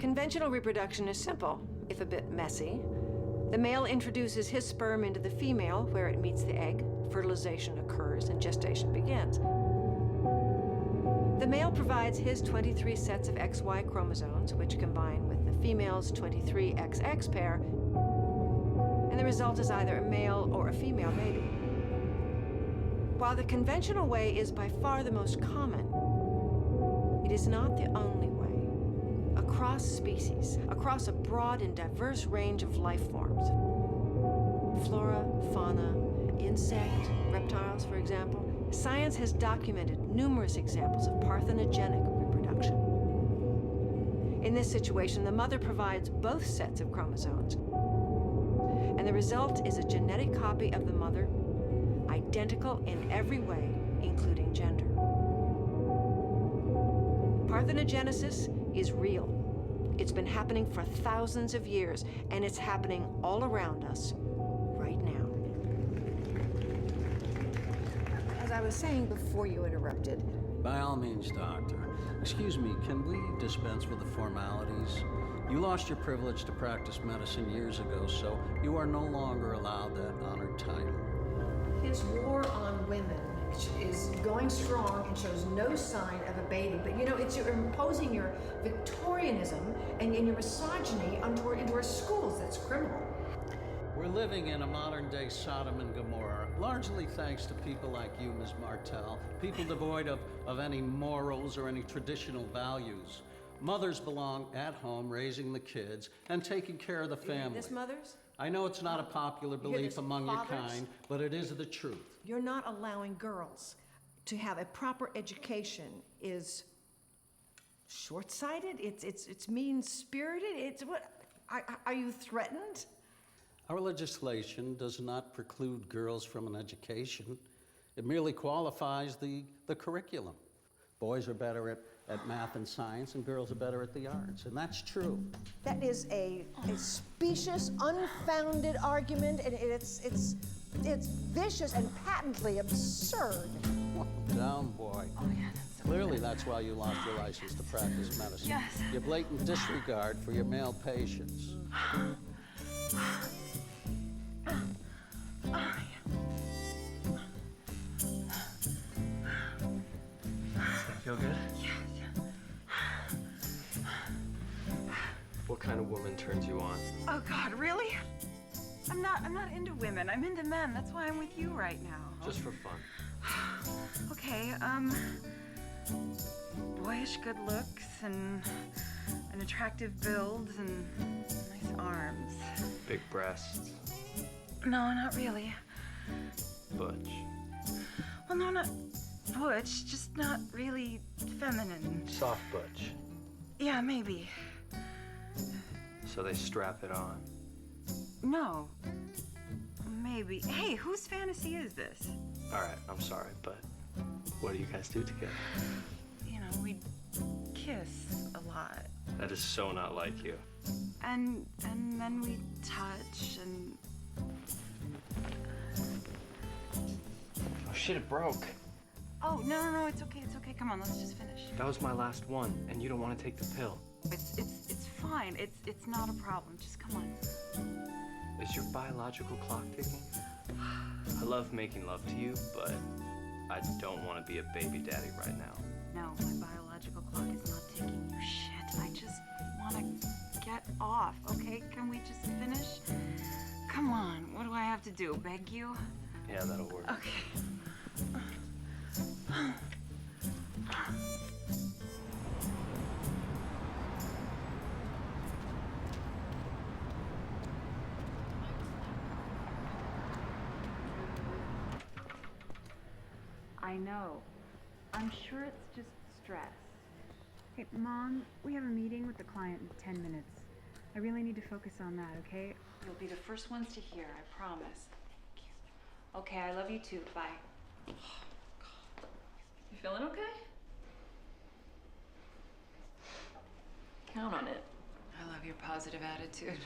Conventional reproduction is simple, if a bit messy. The male introduces his sperm into the female, where it meets the egg, fertilization occurs, and gestation begins. The male provides his 23 sets of XY chromosomes, which combine with the female's 23XX pair, and the result is either a male or a female baby. While the conventional way is by far the most common, it is not the only way. Across species, across a broad and diverse range of life forms, flora, fauna, insect, reptiles, for example, science has documented numerous examples of parthenogenic reproduction. In this situation, the mother provides both sets of chromosomes, and the result is a genetic copy of the mother, identical in every way, including gender. Parthenogenesis is real. It's been happening for thousands of years, and it's happening all around us right now. As I was saying before you interrupted. By all means, Doctor. Excuse me, can we dispense with the formalities? You lost your privilege to practice medicine years ago, so you are no longer allowed that honored title. His war on women is going strong and shows no sign of abating. But you know, you're imposing your Victorianism and your misogyny into our schools. That's criminal. We're living in a modern-day Sodom and Gomorrah, largely thanks to people like you, Ms. Martell, people devoid of any morals or any traditional values. Mothers belong at home raising the kids and taking care of the family. This mothers? I know it's not a popular belief among your kind, but it is the truth. You're not allowing girls to have a proper education is short-sighted, it's mean-spirited, it's what, are you threatened? Our legislation does not preclude girls from an education. It merely qualifies the curriculum. Boys are better at math and science, and girls are better at the arts, and that's true. That is a specious, unfounded argument, and it's vicious and patently absurd. Well, down, boy. Oh, yeah, that's so Clearly, that's why you lost your license to practice medicine. Yes. Your blatant disregard for your male patients. Feel good? Yeah. What kind of woman turns you on? Oh God, really? I'm not into women. I'm into men. That's why I'm with you right now. Just for fun. Okay, boyish good looks and an attractive build and nice arms. Big breasts. No, not really. Butch. Well, no, not butch, just not really feminine. Soft butch. Yeah, maybe. So they strap it on. No. Maybe. Hey, whose fantasy is this? All right, I'm sorry, but what do you guys do together? You know, we kiss a lot. That is so not like you. And then we touch and... Oh shit, it broke. Oh, no, it's okay, come on, let's just finish. That was my last one, and you don't want to take the pill. It's fine, it's not a problem, just come on. Is your biological clock ticking? I love making love to you, but I don't want to be a baby daddy right now. No, my biological clock is not ticking, you shit. I just want to get off, okay? Can we just finish? Come on, what do I have to do, beg you? Yeah, that'll work. Okay. I know. I'm sure it's just stress. Hey, Mom, we have a meeting with the client in 10 minutes. I really need to focus on that, okay? You'll be the first ones to hear, I promise. Thank you. Okay, I love you too. Bye. Oh, God. You feeling okay? Count on it. I love your positive attitude.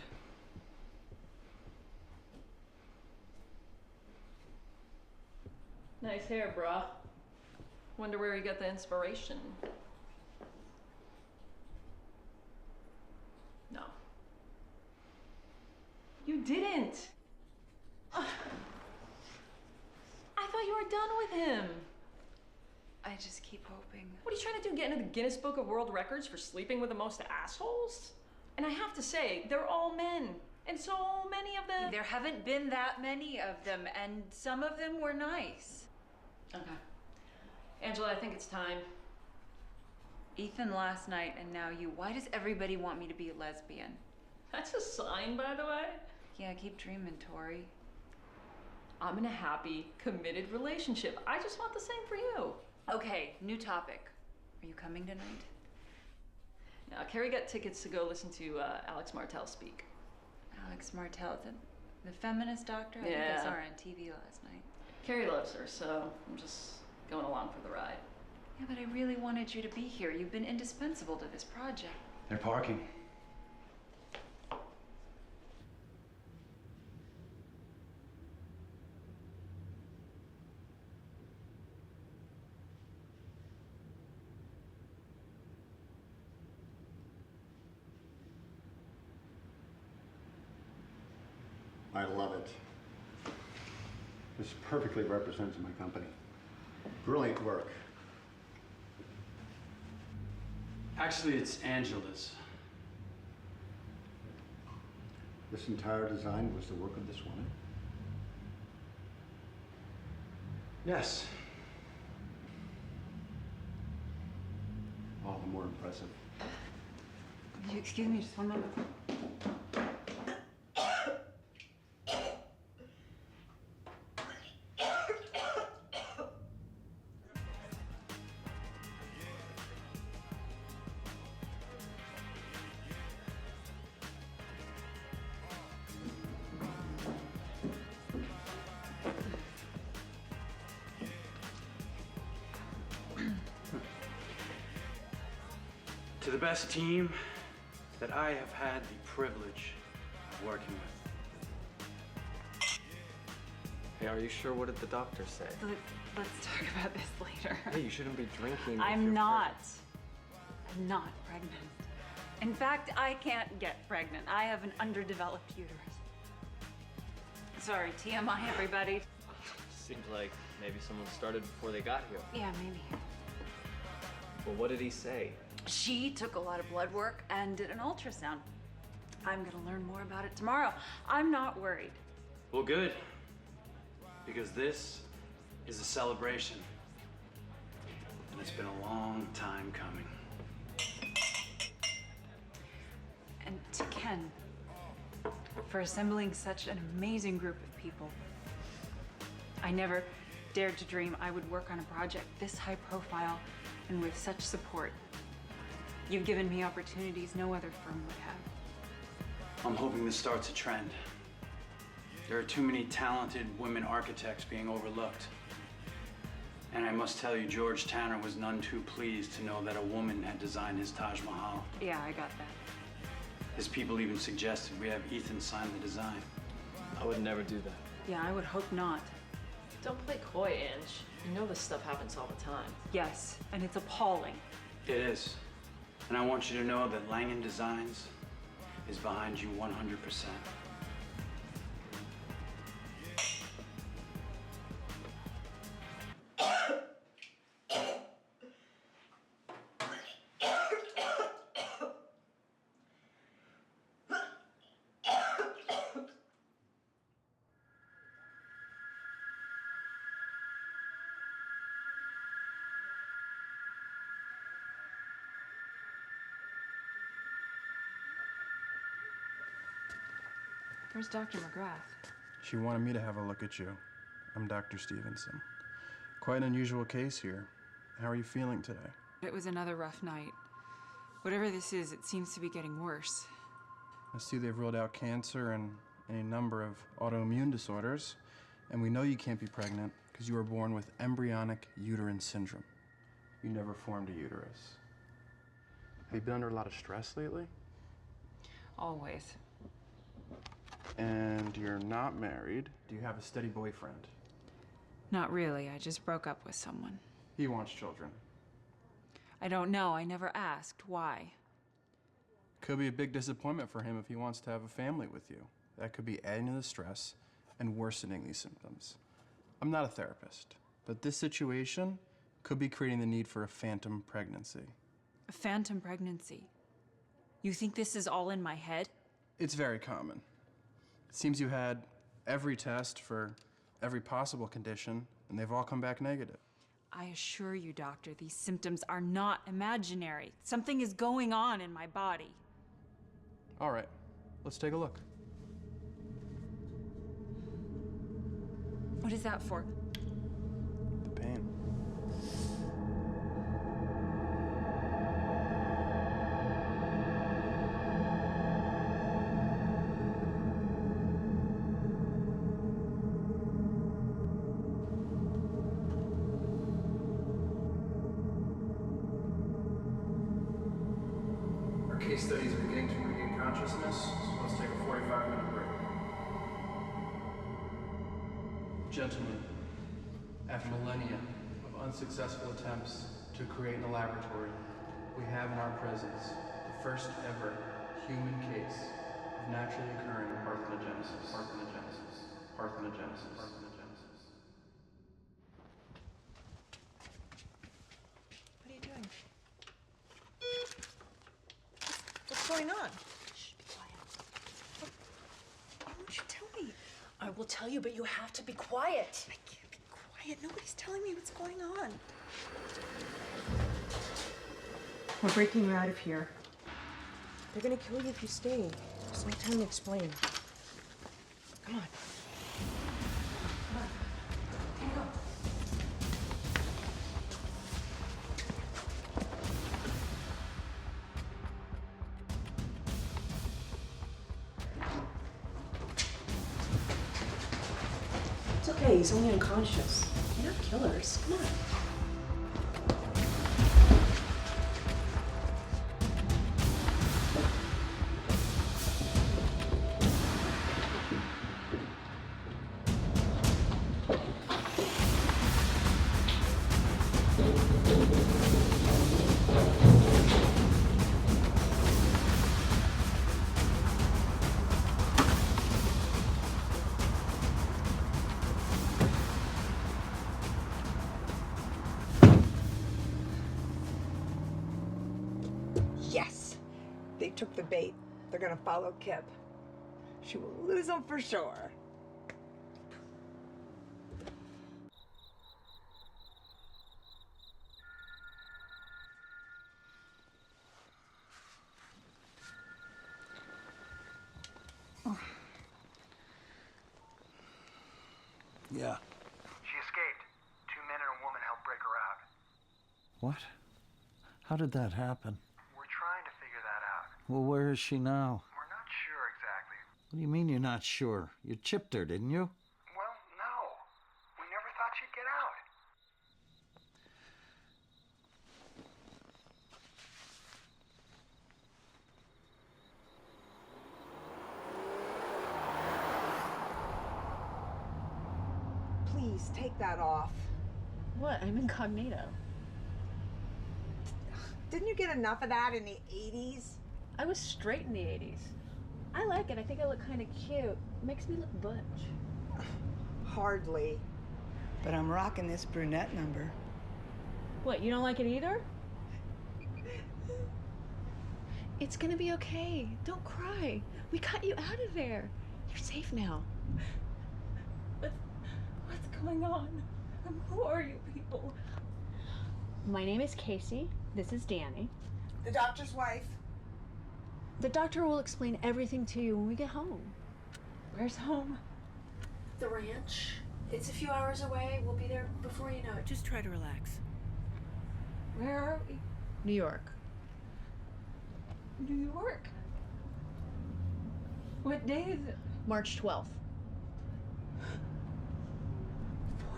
Nice hair, brah. Wonder where you got the inspiration. didn't. I thought you were done with him. I just keep hoping. What are you trying to do? Get into the Guinness Book of World Records for sleeping with the most assholes? And I have to say, they're all men. And so many of them. There haven't been that many of them, and some of them were nice. Okay. Angela, I think it's time. Ethan last night, and now you. Why does everybody want me to be a lesbian? That's a sign, by the way. Yeah, keep dreaming, Tori. I'm in a happy, committed relationship. I just want the same for you. Okay, new topic. Are you coming tonight? Now, Carrie got tickets to go listen to Alex Martell speak. Alex Martell, the feminist doctor? I think I saw her on TV last night. Carrie loves her, so I'm just going along for the ride. Yeah, but I really wanted you to be here. You've been indispensable to this project. They're parking. I love it. This perfectly represents my company. Brilliant work. Actually, it's Angela's. This entire design was the work of this woman? Yes. All the more impressive. Excuse me, just one moment. To the best team that I have had the privilege of working with. Hey, are you sure? What did the doctor say? Let's talk about this later. Hey, you shouldn't be drinking. if I'm you're not. I'm not pregnant. In fact, I can't get pregnant. I have an underdeveloped uterus. Sorry, TMI, everybody. Seems like maybe someone started before they got here. Yeah, maybe. Well, what did he say? She took a lot of blood work and did an ultrasound. I'm gonna learn more about it tomorrow. I'm not worried. Well, good. Because this is a celebration. And it's been a long time coming. And to Ken, for assembling such an amazing group of people. I never dared to dream I would work on a project this high profile and with such support. You've given me opportunities no other firm would have. I'm hoping this starts a trend. There are too many talented women architects being overlooked. And I must tell you, George Tanner was none too pleased to know that a woman had designed his Taj Mahal. Yeah, I got that. His people even suggested we have Ethan sign the design. I would never do that. Yeah, I would hope not. Don't play coy, Ange. You know this stuff happens all the time. Yes, and it's appalling. It is. And I want you to know that Langen Designs is behind you 100%. Where's Dr. McGrath? She wanted me to have a look at you. I'm Dr. Stevenson. Quite an unusual case here. How are you feeling today? It was another rough night. Whatever this is, it seems to be getting worse. I see they've ruled out cancer and any number of autoimmune disorders, and we know you can't be pregnant because you were born with embryonic uterine syndrome. You never formed a uterus. Have you been under a lot of stress lately? Always. And you're not married. Do you have a steady boyfriend? Not really. I just broke up with someone. He wants children. I don't know. I never asked. Why? Could be a big disappointment for him if he wants to have a family with you. that could be adding to the stress and worsening these symptoms. I'm not a therapist, but this situation could be creating the need for a phantom pregnancy. A phantom pregnancy? You think this is all in my head? It's very common. It seems you had every test for every possible condition, and they've all come back negative. I assure you, doctor, these symptoms are not imaginary. Something is going on in my body. All right, let's take a look. What is that for? The pain. Our case study is beginning to regain consciousness, so let's take a 45-minute break. Gentlemen, after millennia of unsuccessful attempts to create in a laboratory, we have in our presence the first ever human case of naturally occurring parthenogenesis. What are you doing? What's going on? Shh, be quiet. Why won't you tell me? I will tell you, but you have to be quiet. I can't be quiet. Nobody's telling me what's going on. We're breaking you out of here. They're gonna kill you if you stay. There's no time to explain. Come on. Come on. Can you go? It's okay, he's only unconscious. You're not killers. Come on. Yes, they took the bait. They're gonna follow Kip. She will lose him for sure. Yeah. She escaped. 2 men and a woman helped break her out. What? How did that happen? We're trying to figure that out. Well, where is she now? We're not sure exactly. What do you mean you're not sure? You chipped her, didn't you? Well, no. We never thought she'd get out. Please take that off. What? I'm incognito. Didn't you get enough of that in the 80s? I was straight in the 80s. I like it. I think I look kind of cute. It makes me look butch. Hardly. But I'm rocking this brunette number. What, you don't like it either? It's gonna be okay. Don't cry. We got you out of there. You're safe now. What's going on? Who are you people? My name is Casey. This is Danny. The doctor's wife. The doctor will explain everything to you when we get home. Where's home? The ranch. It's a few hours away. We'll be there before you know it. Just try to relax. Where are we? New York. New York? What day is it? March 12th.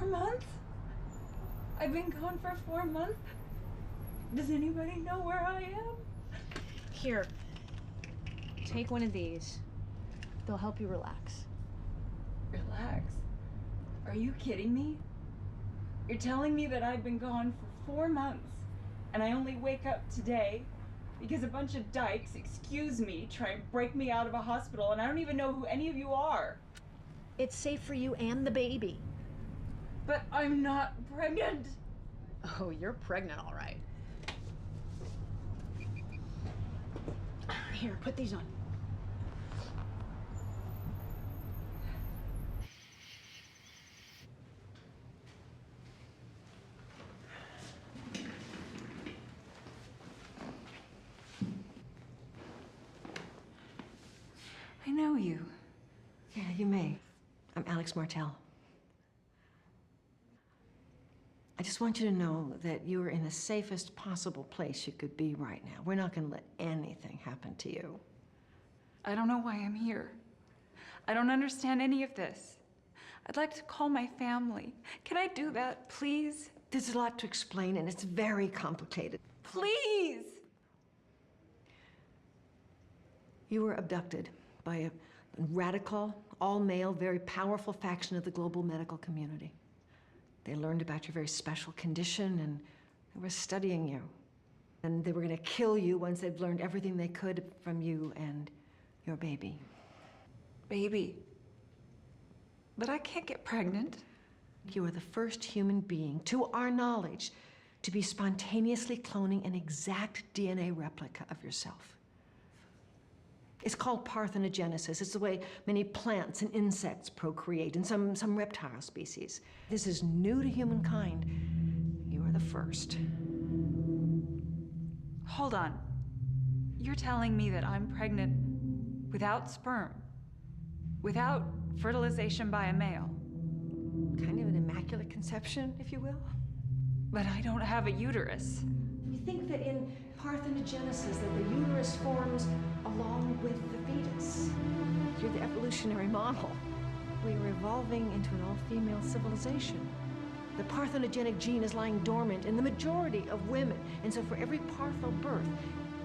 4 months? I've been gone for 4 months? Does anybody know where I am? Here. Take one of these. They'll help you relax. Relax? Are you kidding me? You're telling me that I've been gone for 4 months and I only wake up today because a bunch of dykes, excuse me, try and break me out of a hospital, and I don't even know who any of you are. It's safe for you and the baby. But I'm not pregnant. Oh, you're pregnant, all right. Here, put these on. I know you. Yeah, you may. I'm Alex Martell. I just want you to know that you are in the safest possible place you could be right now. We're not going to let anything happen to you. I don't know why I'm here. I don't understand any of this. I'd like to call my family. Can I do that, please? There's a lot to explain, and it's very complicated. Please! You were abducted by a radical, all-male, very powerful faction of the global medical community. They learned about your very special condition, and they were studying you. And they were going to kill you once they'd learned everything they could from you and your baby. Baby. But I can't get pregnant. You are the first human being, to our knowledge, to be spontaneously cloning an exact DNA replica of yourself. It's called parthenogenesis. It's the way many plants and insects procreate, and some reptile species. This is new to humankind. You are the first. Hold on. You're telling me that I'm pregnant without sperm, without fertilization by a male. Kind of an immaculate conception, if you will. But I don't have a uterus. You think that in parthenogenesis that the uterus forms along with the fetus. You're the evolutionary model. We are evolving into an all-female civilization. The parthenogenic gene is lying dormant in the majority of women, and so for every partho birth,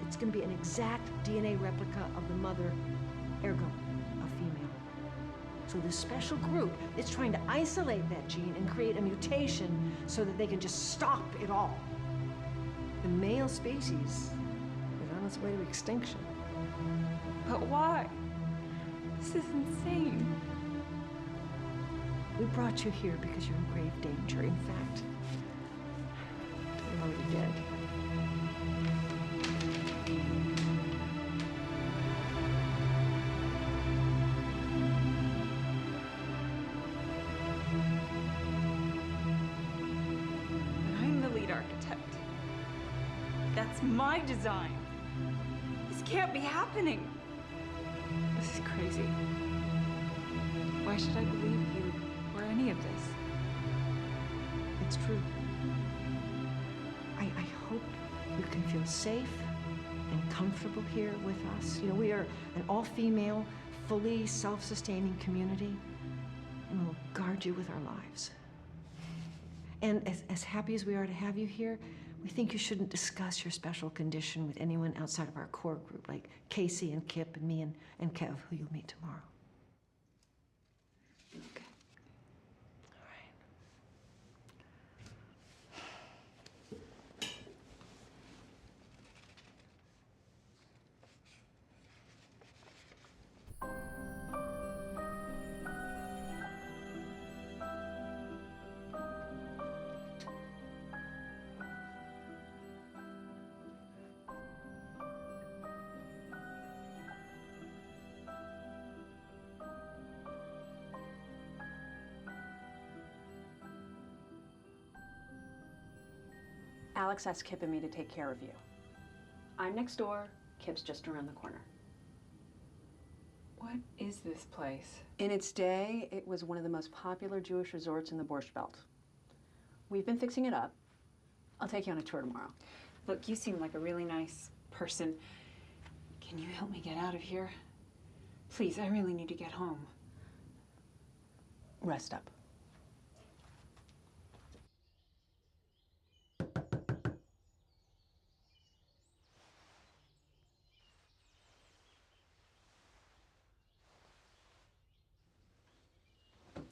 it's going to be an exact DNA replica of the mother, ergo, a female. So this special group is trying to isolate that gene and create a mutation so that they can just stop it all. The male species is on its way to extinction. But why? This is insane. We brought you here because you're in grave danger. In fact, you're already dead. I'm the lead architect. That's my design. This can't be happening. This is crazy. Why should I believe you or any of this? It's true. I hope you can feel safe and comfortable here with us. You know, we are an all-female, fully self-sustaining community, and we'll guard you with our lives. And as happy as we are to have you here, we think you shouldn't discuss your special condition with anyone outside of our core group, like Casey and Kip and me and Kev, who you'll meet tomorrow. Okay. All right. Alex asked Kip and me to take care of you. I'm next door, Kip's just around the corner. What is this place? In its day, it was one of the most popular Jewish resorts in the Borscht Belt. We've been fixing it up. I'll take you on a tour tomorrow. Look, you seem like a really nice person. Can you help me get out of here? Please, I really need to get home. Rest up.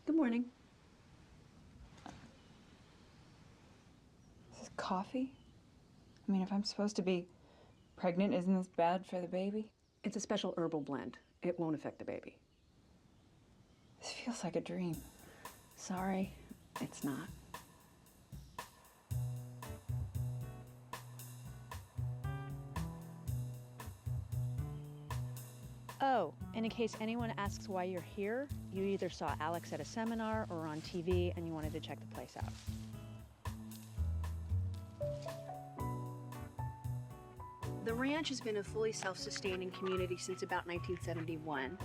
Good morning. This is coffee? I mean, if I'm supposed to be pregnant isn't this bad for the baby? It's a special herbal blend. It won't affect the baby. This feels like a dream. Sorry, it's not. Oh, and in case anyone asks why you're here, you either saw Alex at a seminar or on TV and you wanted to check the place out. The ranch has been a fully self-sustaining community since about 1971.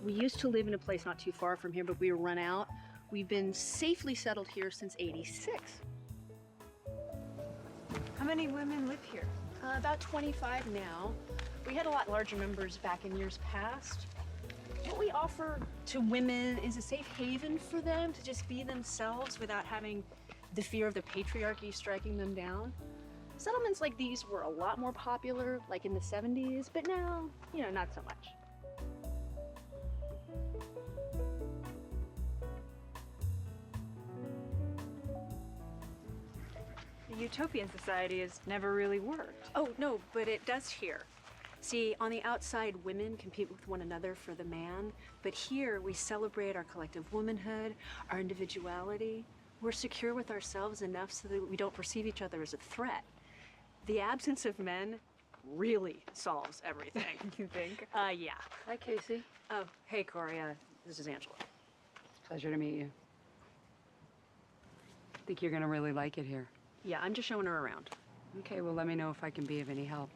We used to live in a place not too far from here, but we were run out. We've been safely settled here since '86. How many women live here? About 25 now. We had a lot larger numbers back in years past. What we offer to women is a safe haven for them to just be themselves without having the fear of the patriarchy striking them down. Settlements like these were a lot more popular, like in the 70s, but now, not so much. The utopian society has never really worked. Oh, no, but it does here. See, on the outside, women compete with one another for the man, but here we celebrate our collective womanhood, our individuality. We're secure with ourselves enough so that we don't perceive each other as a threat. The absence of men really solves everything. You think? Yeah. Hi, Casey. Oh, hey, Corey. This is Angela. Pleasure to meet you. Think you're gonna really like it here. Yeah, I'm just showing her around. Okay, well, let me know if I can be of any help.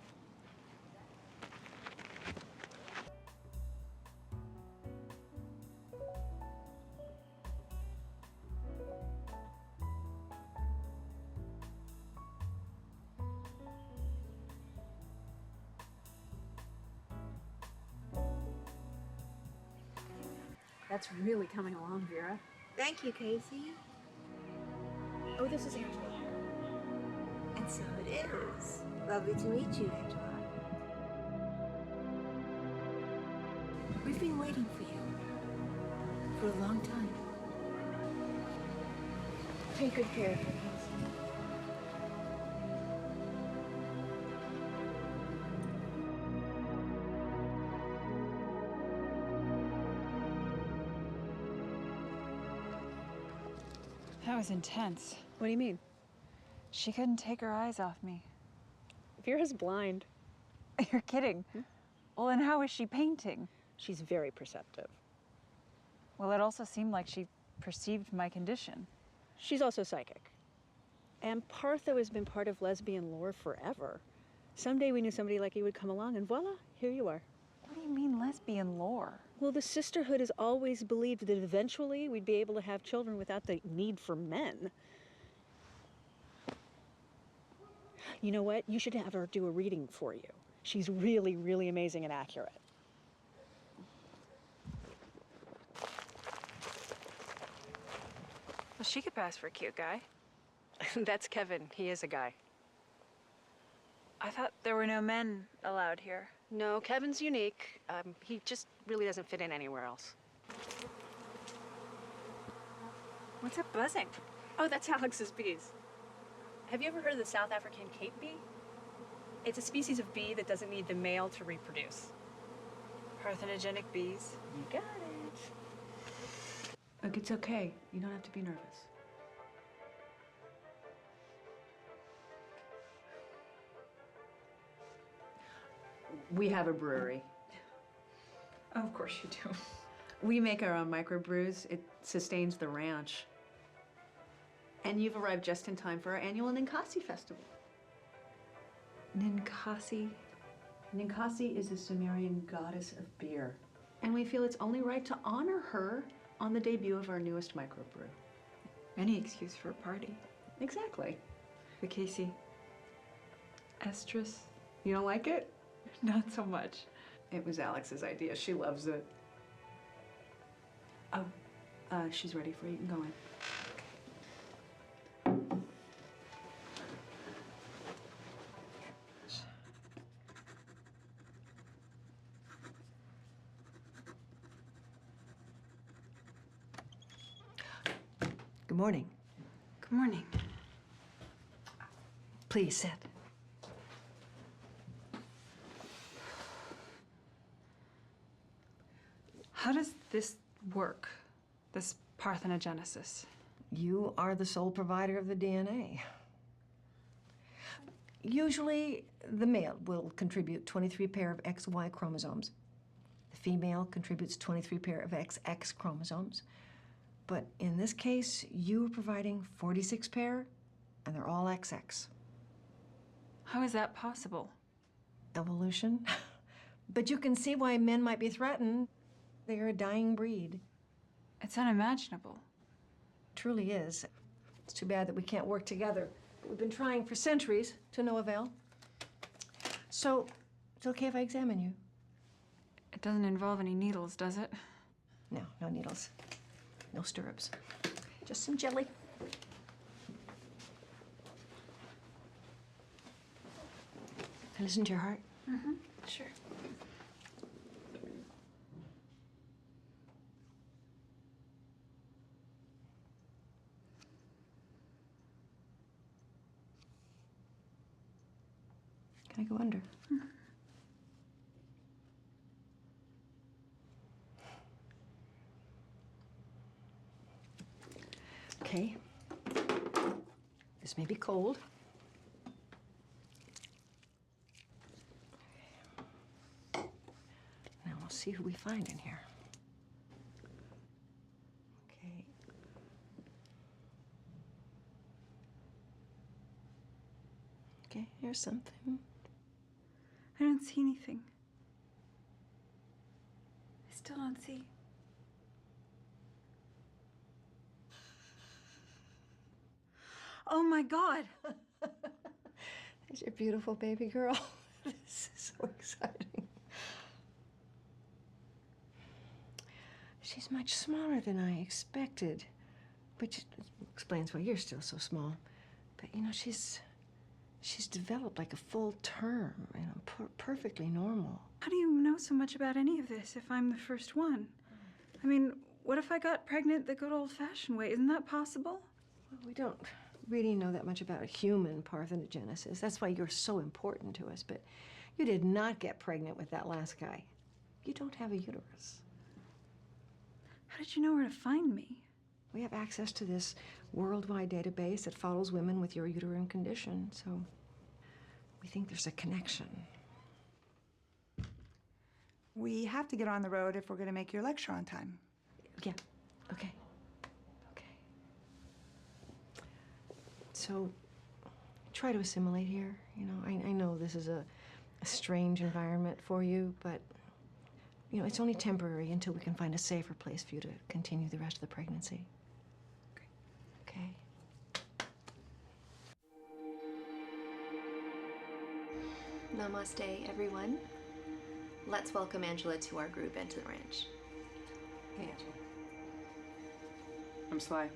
That's really coming along, Vera. Thank you, Casey. Oh, this is Angela. And so it is. Lovely to meet you, Angela. We've been waiting for you for a long time. Take good care of her, Casey. That was intense. What do you mean? She couldn't take her eyes off me. Vera's blind. You're kidding. Well, then how is she painting? She's very perceptive. Well, it also seemed like she perceived my condition. She's also psychic. And Partho has been part of lesbian lore forever. Someday we knew somebody like you would come along, and voila, here you are. What do you mean lesbian lore? Well, the sisterhood has always believed that eventually we'd be able to have children without the need for men. You know what? You should have her do a reading for you. She's really, really amazing and accurate. Well, she could pass for a cute guy. That's Kevin. He is a guy. I thought there were no men allowed here. No, Kevin's unique. He just really doesn't fit in anywhere else. What's that buzzing? Oh, that's Alex's bees. Have you ever heard of the South African Cape bee? It's a species of bee that doesn't need the male to reproduce. Parthenogenic bees. You got it. Look, it's okay. You don't have to be nervous. We have a brewery. Oh, of course you do. We make our own microbrews. It sustains the ranch. And you've arrived just in time for our annual Ninkasi festival. Ninkasi? Ninkasi is the Sumerian goddess of beer. And we feel it's only right to honor her on the debut of our newest microbrew. Any excuse for a party. Exactly. But Casey, estrus? You don't like it? Not so much. It was Alex's idea. She loves it. Oh, she's ready for you. You can go in. Good morning. Good morning. Please sit. How does this work, this parthenogenesis? You are the sole provider of the DNA. Usually, the male will contribute 23 pair of XY chromosomes. The female contributes 23 pair of XX chromosomes. But in this case, you are providing 46 pair, and they're all XX. How is that possible? Evolution. But you can see why men might be threatened. They're a dying breed. It's unimaginable. Truly is. It's too bad that we can't work together. We've been trying for centuries to no avail. So, it's okay if I examine you? It doesn't involve any needles, does it? No, no needles. No stirrups. Just some jelly. Can I listen to your heart? Mm-hmm. Sure. Can I go under? Okay. This may be cold. Now we'll see who we find in here. Okay. Okay, here's something. I don't see anything. I still don't see. Oh my God! There's your beautiful baby girl. This is so exciting. She's much smaller than I expected, which explains why you're still so small. But you know, she's developed like a full term, you know, perfectly normal. How do you know so much about any of this if I'm the first one? I mean, what if I got pregnant the good old-fashioned way? Isn't that possible? Well, we don't really know that much about human parthenogenesis. That's why you're so important to us. But you did not get pregnant with that last guy. You don't have a uterus. How did you know where to find me? We have access to this worldwide database that follows women with your uterine condition, so we think there's a connection. We have to get on the road if we're going to make your lecture on time. Yeah, okay. So, try to assimilate here. You know, I know this is a strange environment for you, but, you know, it's only temporary until we can find a safer place for you to continue the rest of the pregnancy. Okay. Namaste, everyone. Let's welcome Angela to our group and to the ranch. Hey, Angela. I'm Sly.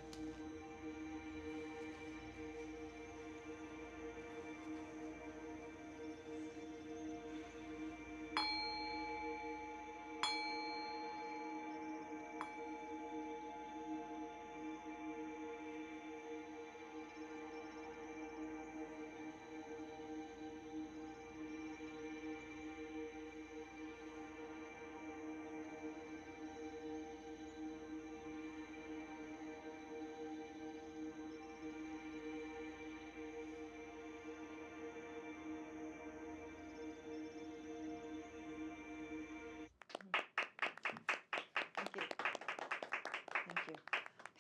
Thank you.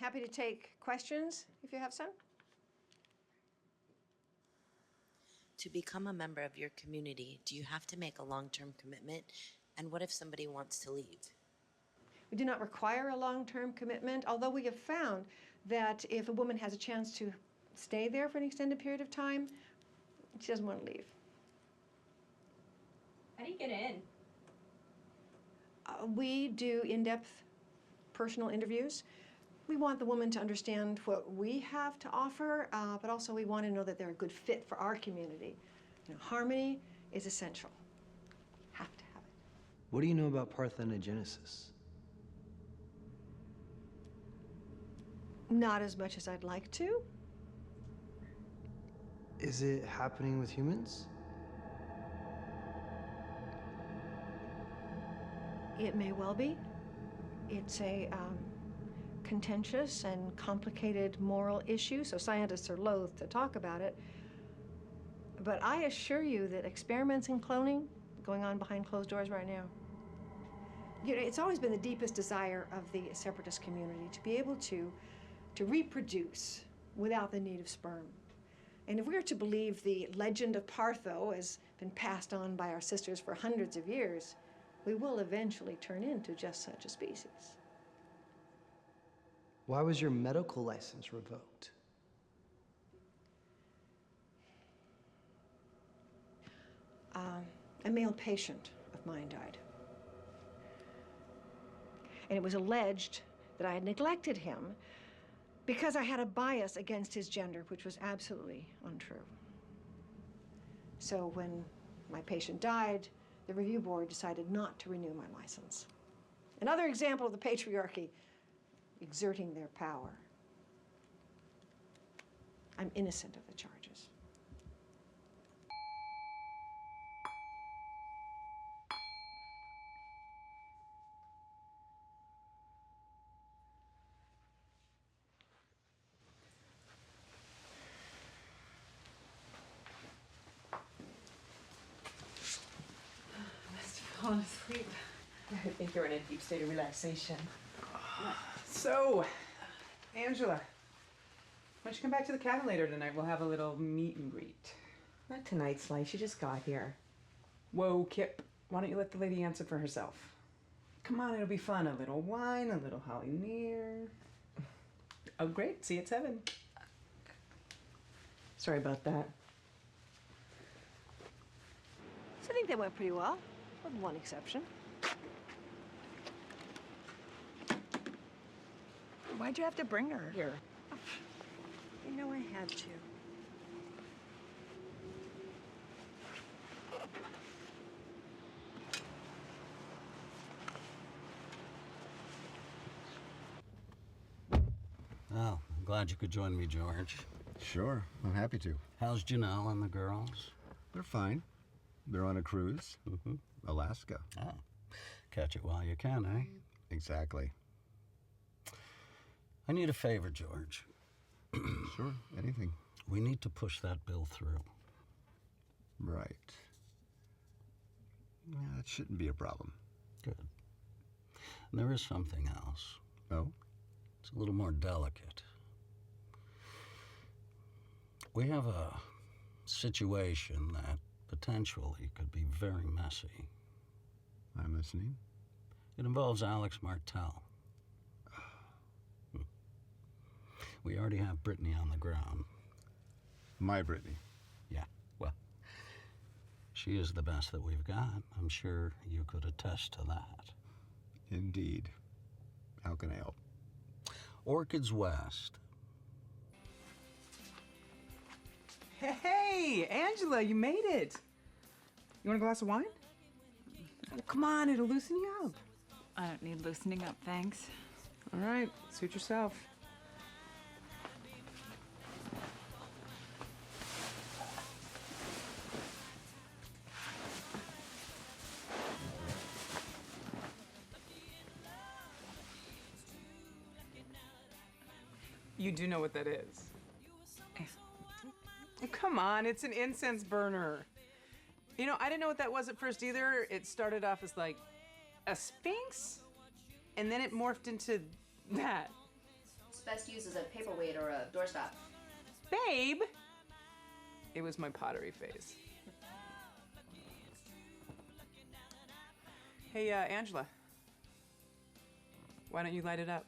Happy to take questions if you have some. To become a member of your community, do you have to make a long-term commitment? And what if somebody wants to leave? We do not require a long-term commitment, although we have found that if a woman has a chance to stay there for an extended period of time, she doesn't want to leave. How do you get in? We do in-depth personal interviews. We want the woman to understand what we have to offer, but also we want to know that they're a good fit for our community. You know, harmony is essential. Have to have it. What do you know about parthenogenesis? Not as much as I'd like to. Is it happening with humans? It may well be. It's a contentious and complicated moral issue, so scientists are loath to talk about it. But I assure you that experiments in cloning going on behind closed doors right now. You know, it's always been the deepest desire of the separatist community to be able to reproduce without the need of sperm. And if we are to believe the legend of Partho has been passed on by our sisters for hundreds of years, we will eventually turn into just such a species. Why was your medical license revoked? A male patient of mine died. And it was alleged that I had neglected him because I had a bias against his gender, which was absolutely untrue. So when my patient died, the review board decided not to renew my license. Another example of the patriarchy exerting their power. I'm innocent of the charges. Falling asleep. I think you're in a deep state of relaxation. So, Angela, why don't you come back to the cabin later tonight? We'll have a little meet and greet. Not tonight, Sly. She just got here. Whoa, Kip. Why don't you let the lady answer for herself? Come on, it'll be fun. A little wine, a little Holly Near. Oh, great. See you at 7. Sorry about that. So I think that went pretty well, with one exception. Why'd you have to bring her? Here. You know I had to. Well, I'm glad you could join me, George. Sure, I'm happy to. How's Janelle and the girls? They're fine. They're on a cruise. Alaska. Ah, catch it while you can, eh? Exactly. I need a favor, George. Sure, anything. We need to push that bill through. Right. Yeah, that shouldn't be a problem. Good. And there is something else. Oh? It's a little more delicate. We have a situation that potentially could be very messy. I'm listening. It involves Alex Martell. We already have Brittany on the ground. My Brittany? Yeah, well, she is the best that we've got. I'm sure you could attest to that. Indeed. How can I help? Orchids West. Hey, Angela, you made it. You want a glass of wine? Oh, come on, it'll loosen you up. I don't need loosening up, thanks. All right, suit yourself. You do know what that is. Oh, come on, it's an incense burner. You know, I didn't know what that was at first either. It started off as like a sphinx, and then it morphed into that. It's best used as a paperweight or a doorstop. Babe! It was my pottery phase. Hey, Angela. Why don't you light it up?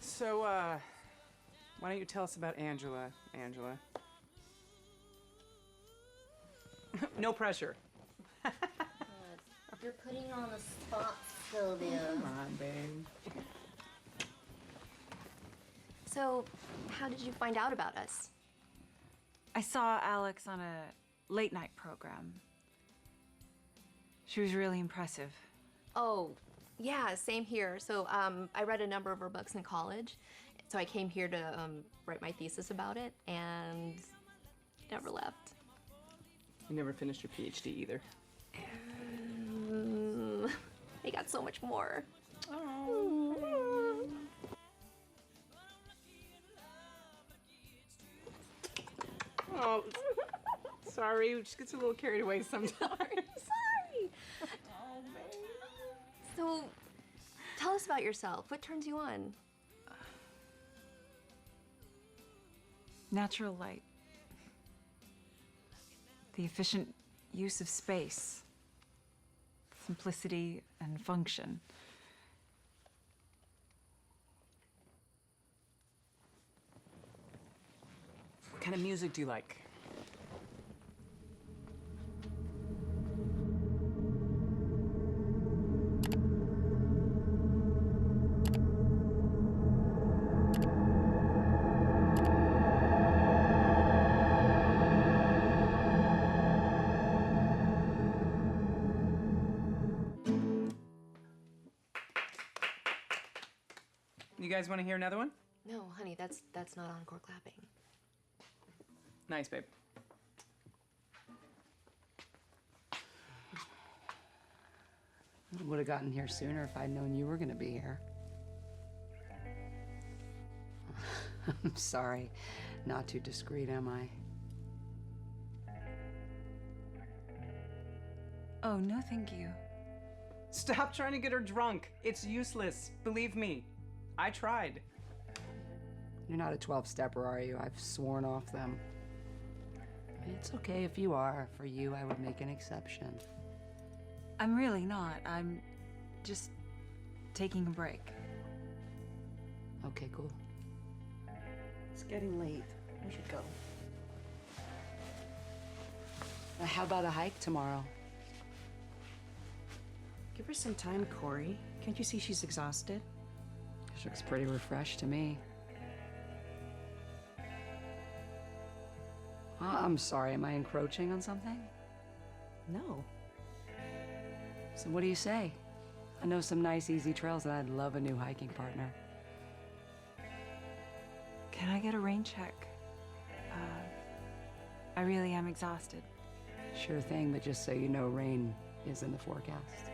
So, why don't you tell us about Angela, Angela? No pressure. You're putting on the spot, Sylvia. Come on, babe. So, how did you find out about us? I saw Alex on a late night program. She was really impressive. Oh, yeah, same here. So I read a number of her books in college. So I came here to write my thesis about it, and never left. You never finished your PhD either. They got so much more. Oh, sorry. She gets a little carried away sometimes. Sorry. So, tell us about yourself. What turns you on? Natural light. The efficient use of space. Simplicity and function. What kind of music do you like? You guys want to hear another one? No, honey, that's not encore clapping. Nice, babe. I would have gotten here sooner if I'd known you were going to be here. I'm sorry. Not too discreet, am I? Oh, no, thank you. Stop trying to get her drunk. It's useless. Believe me. I tried. You're not a 12-stepper, are you? I've sworn off them. It's okay if you are. For you, I would make an exception. I'm really not. I'm just taking a break. Okay, cool. It's getting late. We should go. How about a hike tomorrow? Give her some time, Corey. Can't you see she's exhausted? She looks pretty refreshed to me. I'm sorry, am I encroaching on something? No. So what do you say? I know some nice, easy trails, and I'd love a new hiking partner. Can I get a rain check? I really am exhausted. Sure thing, but just so you know, rain is in the forecast.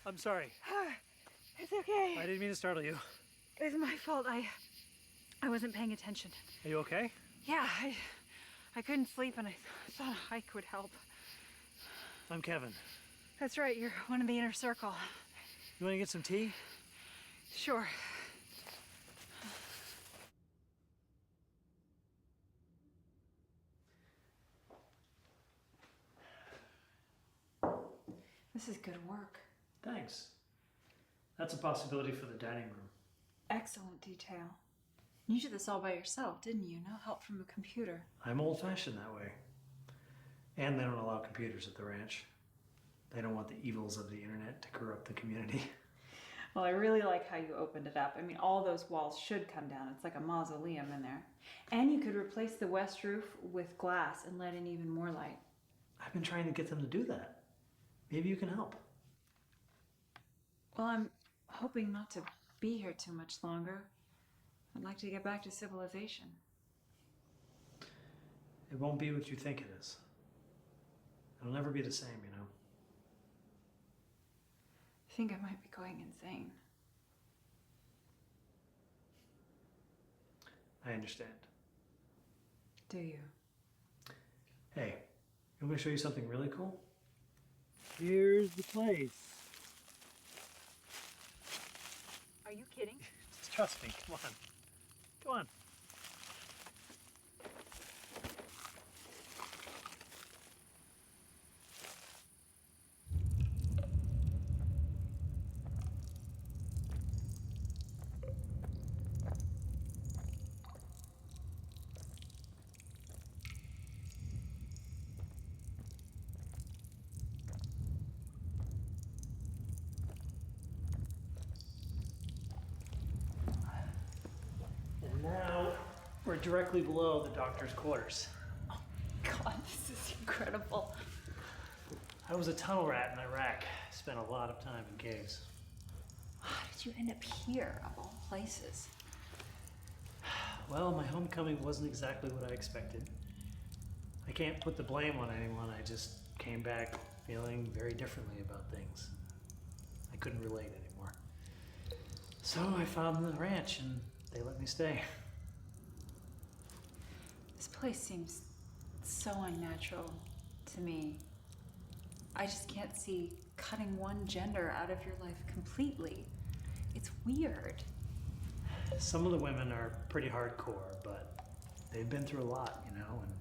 I'm sorry. It's okay. I didn't mean to startle you. It's my fault. I wasn't paying attention. Are you okay? Yeah, I couldn't sleep and I thought a hike would help. I'm Kevin. That's right, you're one of the inner circle. You want to get some tea? Sure. This is good work. Thanks. That's a possibility for the dining room. Excellent detail. You did this all by yourself, didn't you? No help from a computer. I'm old-fashioned that way. And they don't allow computers at the ranch. They don't want the evils of the internet to corrupt the community. Well, I really like how you opened it up. I mean, all those walls should come down. It's like a mausoleum in there. And you could replace the west roof with glass and let in even more light. I've been trying to get them to do that. Maybe you can help. Well, I'm hoping not to be here too much longer. I'd like to get back to civilization. It won't be what you think it is. It'll never be the same, you know. I think I might be going insane. I understand. Do you? Hey, you want me to show you something really cool? Here's the place. Are you kidding? Just trust me, come on. Come on. And now we're directly below the doctor's quarters. God, this is incredible. I was a tunnel rat in Iraq. Spent a lot of time in caves. How did you end up here, of all places? Well, my homecoming wasn't exactly what I expected. I can't put the blame on anyone. I just came back feeling very differently about things. I couldn't relate anymore. So I found the ranch and they let me stay. This place seems so unnatural to me. I just can't see cutting one gender out of your life completely. It's weird. Some of the women are pretty hardcore, but they've been through a lot, you know, and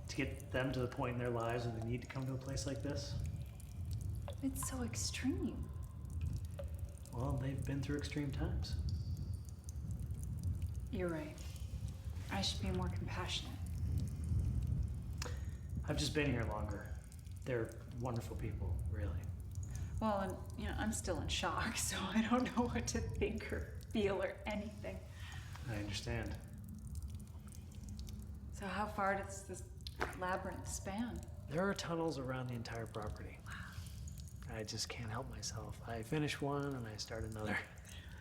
to get them to the point in their lives when they need to come to a place like this, It's so extreme. well, they've been through extreme times. You're right. I should be more compassionate. I've just been here longer. They're wonderful people, really. Well, and I'm still in shock, so I don't know what to think or feel or anything. I understand. So how far does this labyrinth span? There are tunnels around the entire property. Wow. I just can't help myself. I finish one and I start another.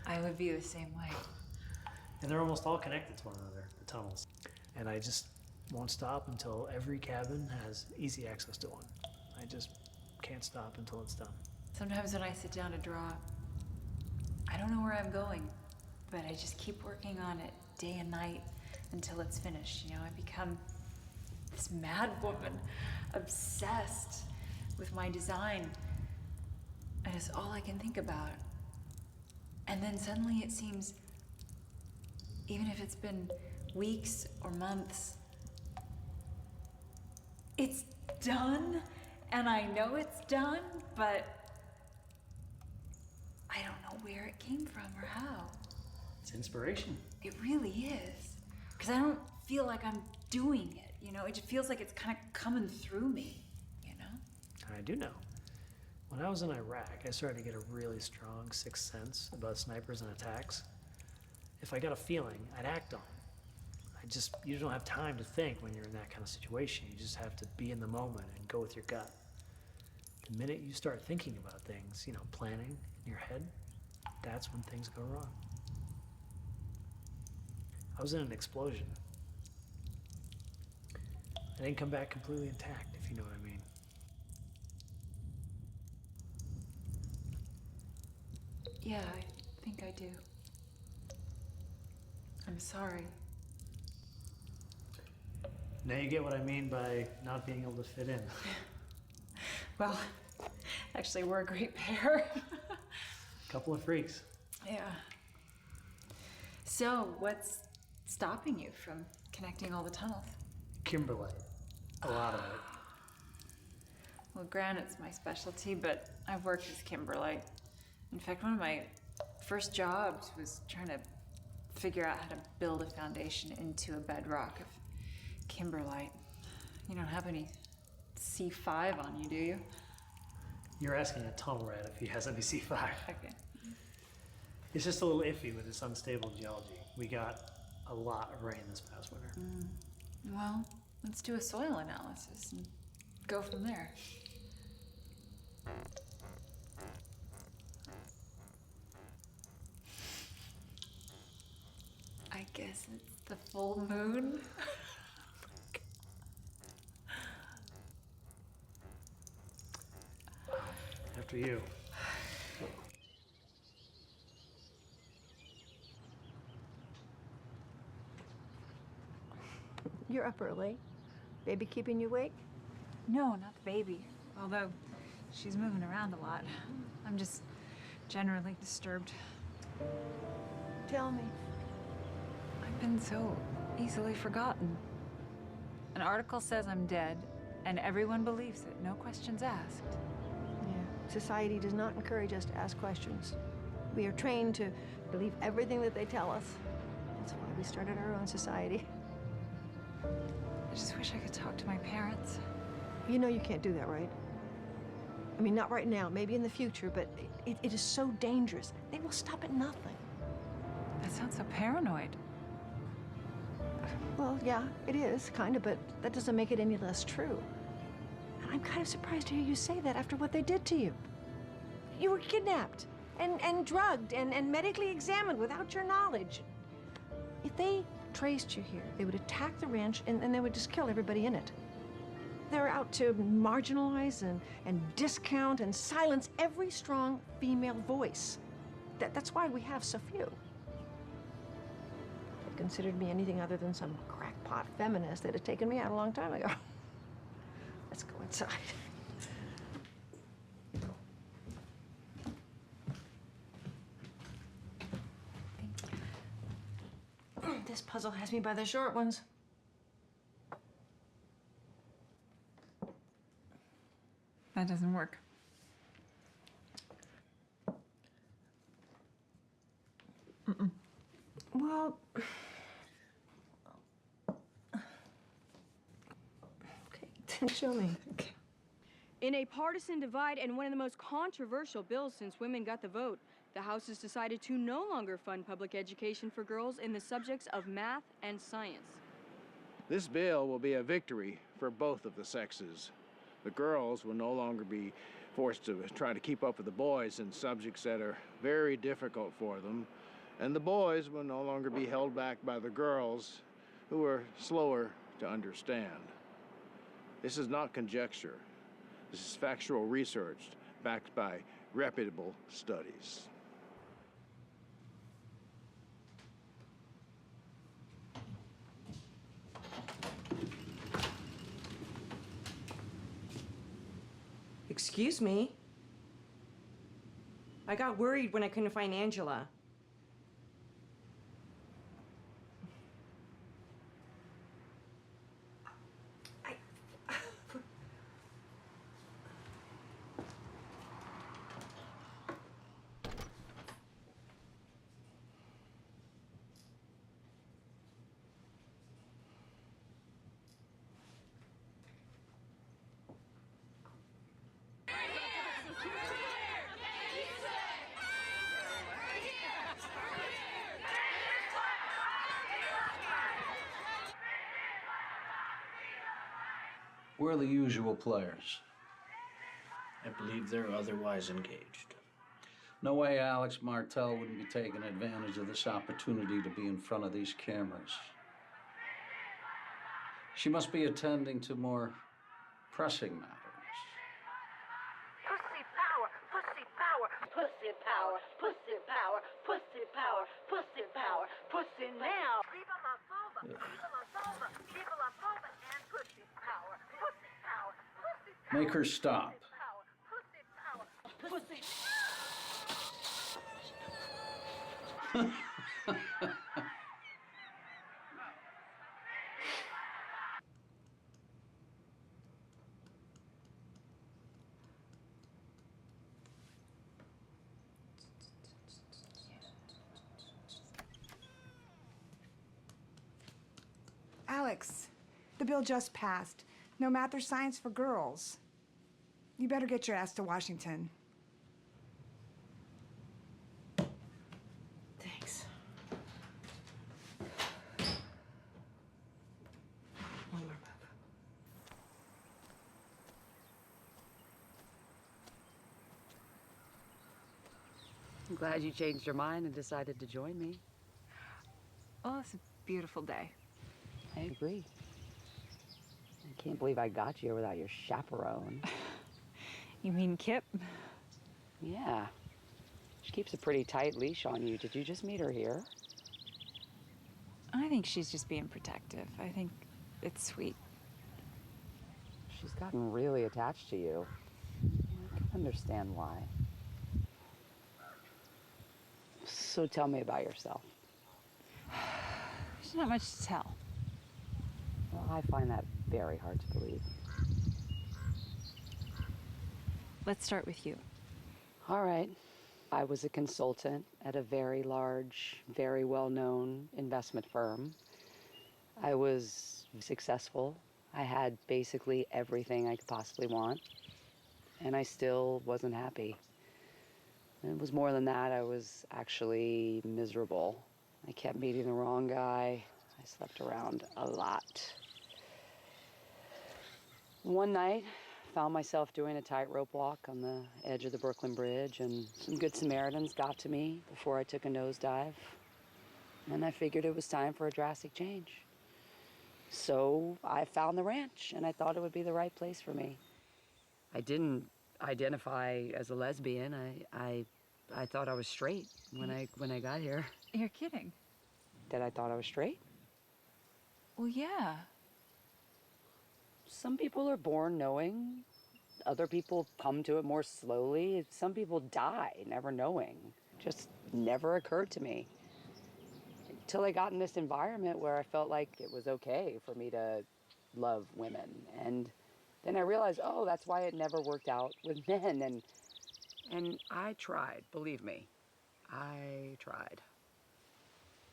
I would be the same way. And they're almost all connected to one another, the tunnels. And I just won't stop until every cabin has easy access to one. I just can't stop until it's done. Sometimes when I sit down to draw, I don't know where I'm going, but I just keep working on it day and night until it's finished. I become this mad woman, obsessed with my design, and it's all I can think about. And then suddenly it seems, even if it's been weeks or months, it's done, and I know it's done, but I don't know where it came from or how. It's inspiration. It really is. Because I don't feel like I'm doing it, It just feels like it's kind of coming through me, I do know. When I was in Iraq, I started to get a really strong sixth sense about snipers and attacks. If I got a feeling, I'd act on it. You don't have time to think when you're in that kind of situation. You just have to be in the moment and go with your gut. The minute you start thinking about things, planning in your head, that's when things go wrong. I was in an explosion. I didn't come back completely intact, if you know what I mean. Yeah, I think I do. I'm sorry. Now you get what I mean by not being able to fit in. Well, actually, we're a great pair. Couple of freaks. Yeah. So, what's stopping you from connecting all the tunnels? Kimberlite. A lot of it. Well, granite's my specialty, but I've worked with kimberlite. In fact, one of my first jobs was trying to figure out how to build a foundation into a bedrock of kimberlite. You don't have any C5 on you, do you? You're asking a tunnel rat if he has any C5. Okay. It's just a little iffy with its unstable geology. We got a lot of rain this past winter. Well, let's do a soil analysis and go from there. The full moon? After you. You're up early. Baby keeping you awake? No, not the baby. Although she's moving around a lot. I'm just generally disturbed. Tell me. I've been so easily forgotten. An article says I'm dead, and everyone believes it, no questions asked. Yeah, society does not encourage us to ask questions. We are trained to believe everything that they tell us. That's why we started our own society. I just wish I could talk to my parents. You know you can't do that, right? I mean, not right now, maybe in the future, but it is so dangerous. They will stop at nothing. That sounds so paranoid. Well, yeah, it is, kind of, but that doesn't make it any less true. And I'm kind of surprised to hear you say that after what they did to you. You were kidnapped and drugged and medically examined without your knowledge. If they traced you here, they would attack the ranch and they would just kill everybody in it. They're out to marginalize and discount and silence every strong female voice. That's why we have so few. If they considered me anything other than some crackpot feminist, they'd have taken me out a long time ago. Let's go inside. This puzzle has me by the short ones. That doesn't work. Well, okay, show me. In a partisan divide and one of the most controversial bills since women got the vote, the House has decided to no longer fund public education for girls in the subjects of math and science. This bill will be a victory for both of the sexes. The girls will no longer be forced to try to keep up with the boys in subjects that are very difficult for them, and the boys will no longer be held back by the girls who are slower to understand. This is not conjecture. This is factual research backed by reputable studies. Excuse me? I got worried when I couldn't find Angela. We're the usual players. I believe they're otherwise engaged. No way Alex Martell wouldn't be taking advantage of this opportunity to be in front of these cameras. She must be attending to more pressing matters. Pussy power, pussy power, pussy power, pussy power, pussy power, pussy power, pussy now. Viva la vulva, viva la vulva, viva la vulva, and pussy power, pussy power, pussy power. Make her stop. Pussy power, pussy. Alex, the bill just passed. No math or science for girls. You better get your ass to Washington. Thanks. One more move. I'm glad you changed your mind and decided to join me. Well, it's beautiful day. I agree. I can't believe I got you here without your chaperone. You mean Kip? Yeah. She keeps a pretty tight leash on you. Did you just meet her here? I think she's just being protective. I think it's sweet. She's gotten really attached to you. I can understand why. So tell me about yourself. There's not much to tell. Well, I find that very hard to believe. Let's start with you. All right. I was a consultant at a very large, very well-known investment firm. I was successful. I had basically everything I could possibly want, and I still wasn't happy. And it was more than that. I was actually miserable. I kept meeting the wrong guy. I slept around a lot. One night, found myself doing a tightrope walk on the edge of the Brooklyn Bridge, and some good Samaritans got to me before I took a nosedive. And I figured it was time for a drastic change. So I found the ranch, and I thought it would be the right place for me. I didn't identify as a lesbian. I thought I was straight when I got here. You're kidding. That I thought I was straight? Well, yeah. Some people are born knowing. Other people come to it more slowly. Some people die never knowing. Just never occurred to me. Until I got in this environment where I felt like it was okay for me to love women. And then I realized, oh, that's why it never worked out with men. And I tried, believe me. I tried.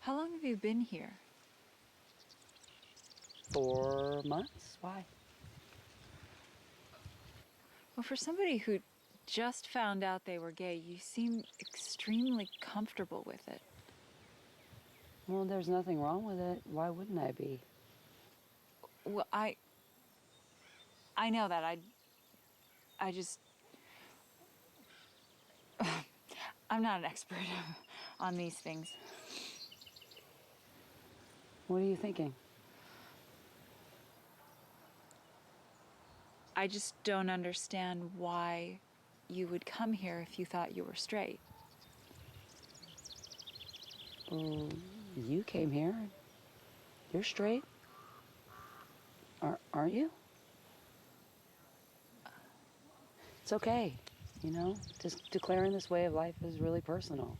How long have you been here? 4 months? Why? Well, for somebody who just found out they were gay, you seem extremely comfortable with it. Well, there's nothing wrong with it. Why wouldn't I be? Well, I know that. I just... I'm not an expert on these things. What are you thinking? I just don't understand why you would come here if you thought you were straight. Well, you came here. You're straight. Aren't you? It's okay. You know, just declaring this way of life is really personal.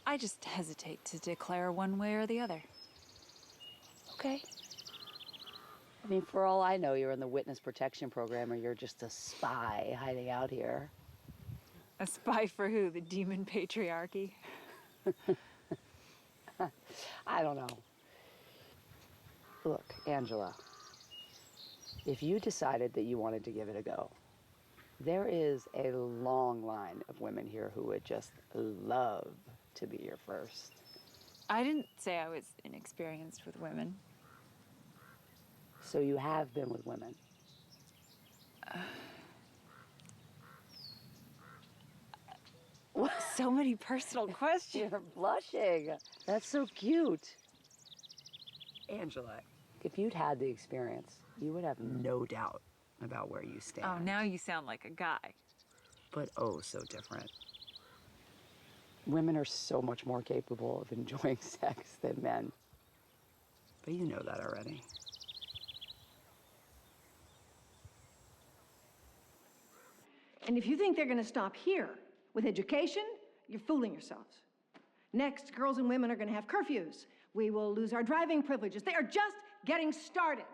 I just hesitate to declare one way or the other. Okay. I mean, for all I know, you're in the witness protection program, or you're just a spy hiding out here. A spy for who? The demon patriarchy? I don't know. Look, Angela, if you decided that you wanted to give it a go, there is a long line of women here who would just love to be your first. I didn't say I was inexperienced with women. So you have been with women? So many personal questions. You're blushing. That's so cute. Angela, if you'd had the experience, you would have no doubt about where you stand. Oh, now you sound like a guy. But oh, so different. Women are so much more capable of enjoying sex than men. But you know that already. And if you think they're going to stop here with education, you're fooling yourselves. Next, girls and women are going to have curfews. We will lose our driving privileges. They are just getting started.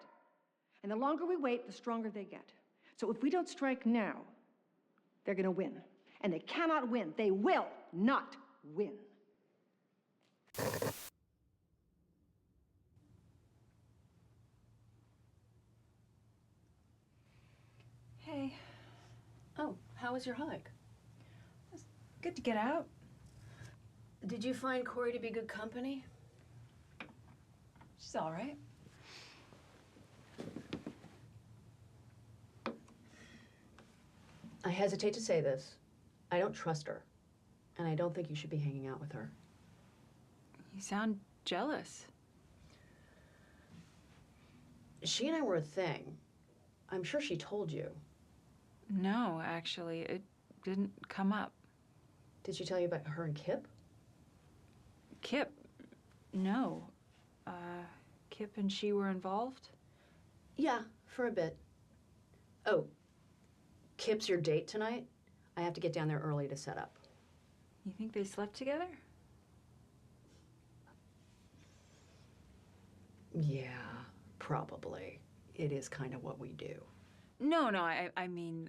And the longer we wait, the stronger they get. So if we don't strike now, they're going to win. And they cannot win. They will not win. Hey. Oh, how was your hike? It's good to get out. Did you find Corey to be good company? She's all right. I hesitate to say this. I don't trust her. And I don't think you should be hanging out with her. You sound jealous. She and I were a thing. I'm sure she told you. No, actually, it didn't come up. Did she tell you about her and Kip? Kip? No. Kip and she were involved? Yeah, for a bit. Oh, Kip's your date tonight? I have to get down there early to set up. You think they slept together? Yeah, probably. It is kind of what we do. No, I mean,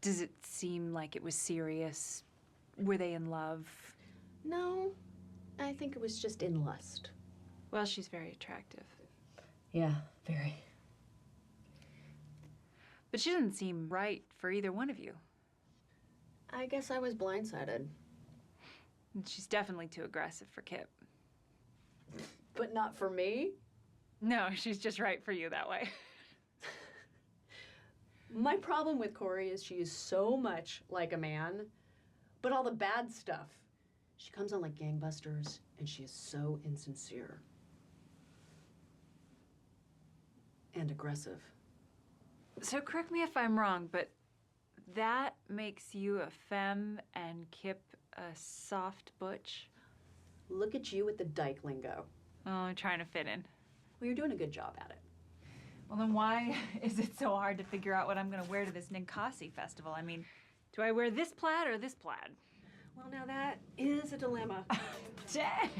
does it seem like it was serious? Were they in love? No, I think it was just in lust. Well, she's very attractive. Yeah, very. But she doesn't seem right for either one of you. I guess I was blindsided. And she's definitely too aggressive for Kip. But not for me? No, she's just right for you that way. My problem with Corey is she is so much like a man, but all the bad stuff. She comes on like gangbusters, and she is so insincere. And aggressive. So correct me if I'm wrong, but that makes you a femme and Kip a soft butch? Look at you with the dyke lingo. Oh, I'm trying to fit in. Well, you're doing a good job at it. Well, then why is it so hard to figure out what I'm going to wear to this Ninkasi festival? I mean, do I wear this plaid or this plaid? Well, now that is a dilemma. Dang!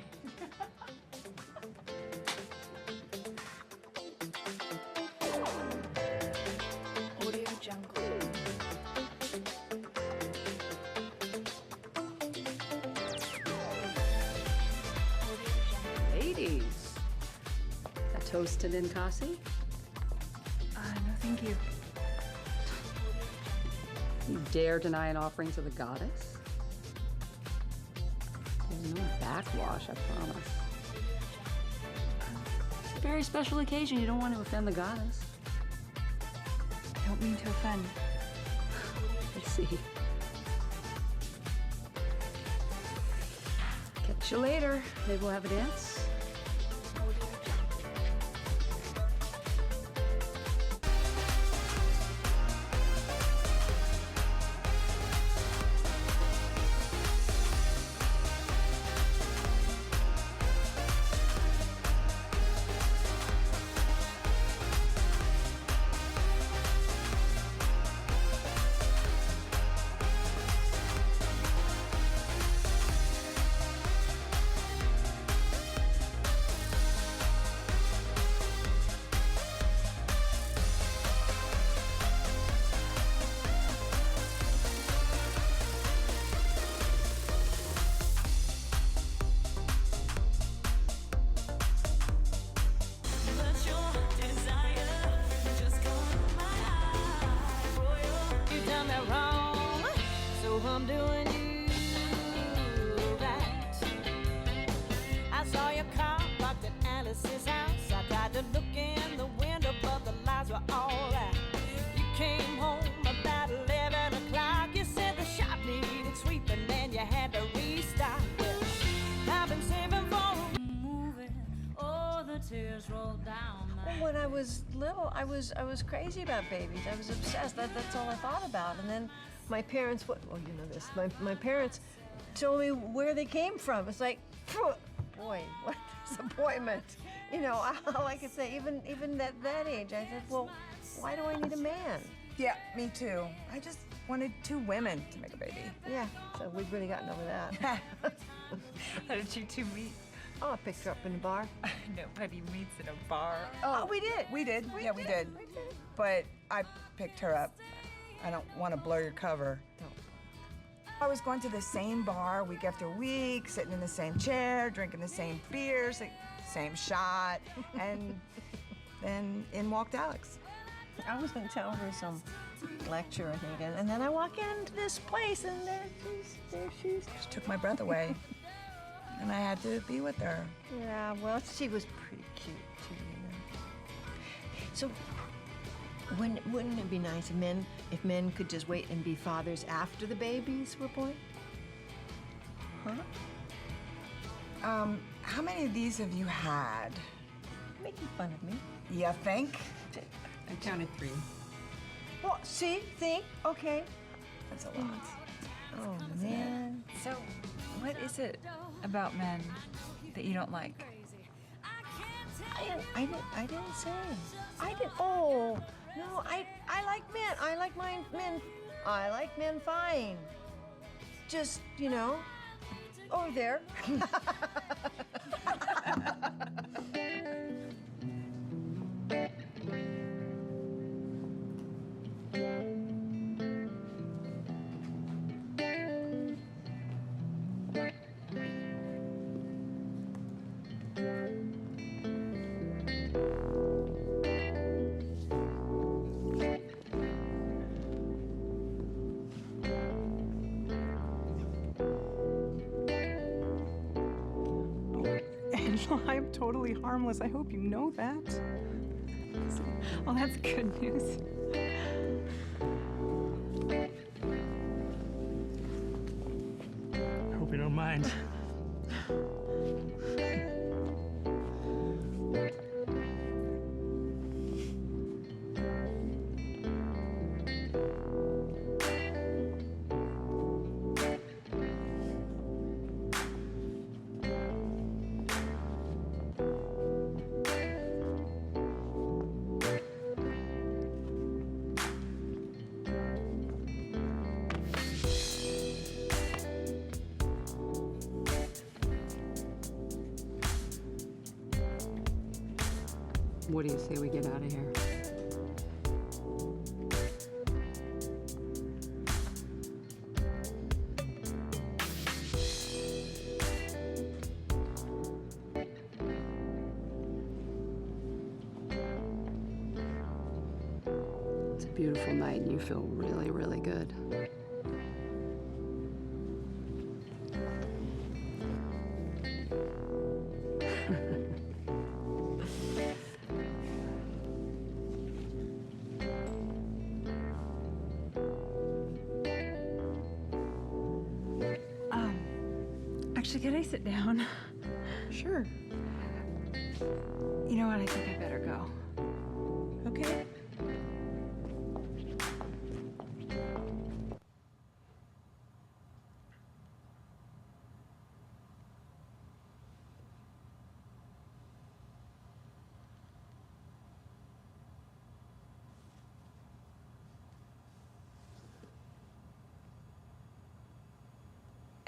Audio Jungle. Ladies, a toast to Ninkasi? No, thank you. You dare deny an offering to the goddess? There's no backwash, I promise. It's a very special occasion. You don't want to offend the goddess. I don't mean to offend. I see. Catch you later. Maybe we'll have a dance. I'm doing you right. I saw your car parked at Alice's house. I tried to look in the window, but the lights were all out. You came home about 11 o'clock. You said the shop needed sweeping and you had to restock. Well, I've been saving for a movie. Oh, the tears rolled down my Well, when I was little, I was crazy about babies. I was obsessed. That's all I thought about. And then my parents, well, you know this, my parents told me where they came from. It's like, boy, what a disappointment. You know, all I could say, even at that age, I said, well, why do I need a man? Yeah, me too. I just wanted 2 women to make a baby. Yeah, so we've really gotten over that. How did you two meet? Oh, I picked her up in the bar. Nobody meets in a bar. Oh, we did. We did. Yeah, we did. But I picked her up. I don't want to blow your cover. No. I was going to the same bar week after week, sitting in the same chair, drinking the same beers, same shot, and then in walked Alex. I was going to tell her some lecture, I think, and then I walk into this place, and there she is. She took my breath away, and I had to be with her. Yeah, well, she was pretty cute, too, you know. So, wouldn't it be nice if men could just wait and be fathers after the babies were born? Huh? How many of these have you had? Making fun of me. You think? I counted 3. Well, see, think, okay. That's a lot. Oh, man. So, what is it about men that you don't like? I didn't say. I didn't, oh, no, I like men. I like men. I like men fine. Just, you know, over there. Angela, I'm totally harmless. I hope you know that. Well, that's good news. I hope you don't mind. What do you say we get out of here? It's a beautiful night and you feel really, really good. Actually, can I sit down? Sure. You know what? I think I better go. Okay.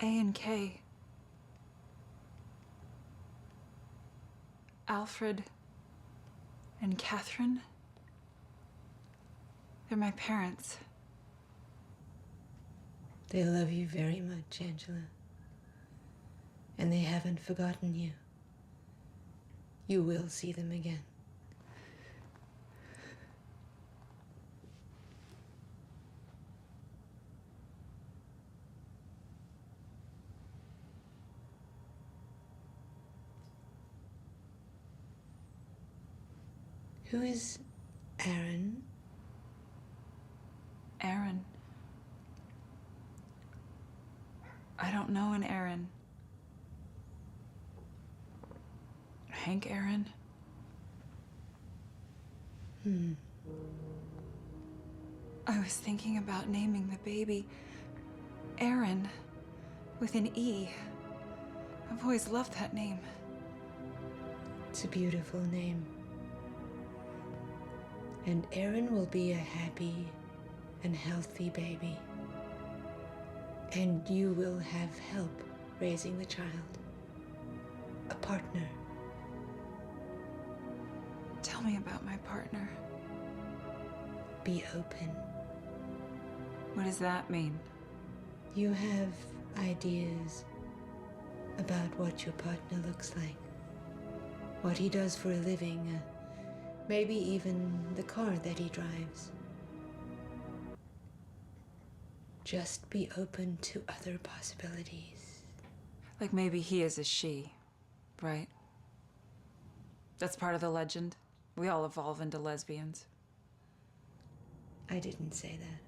A and K. Alfred and Catherine. They're my parents. They love you very much, Angela. And they haven't forgotten you. You will see them again. Who is Aaron? Aaron. I don't know an Aaron. Hank Aaron? I was thinking about naming the baby Aaron with an E. I've always loved that name. It's a beautiful name. And Aaron will be a happy and healthy baby. And you will have help raising the child. A partner. Tell me about my partner. Be open. What does that mean? You have ideas about what your partner looks like, what he does for a living, maybe even the car that he drives. Just be open to other possibilities. Like maybe he is a she, right? That's part of the legend. We all evolve into lesbians. I didn't say that.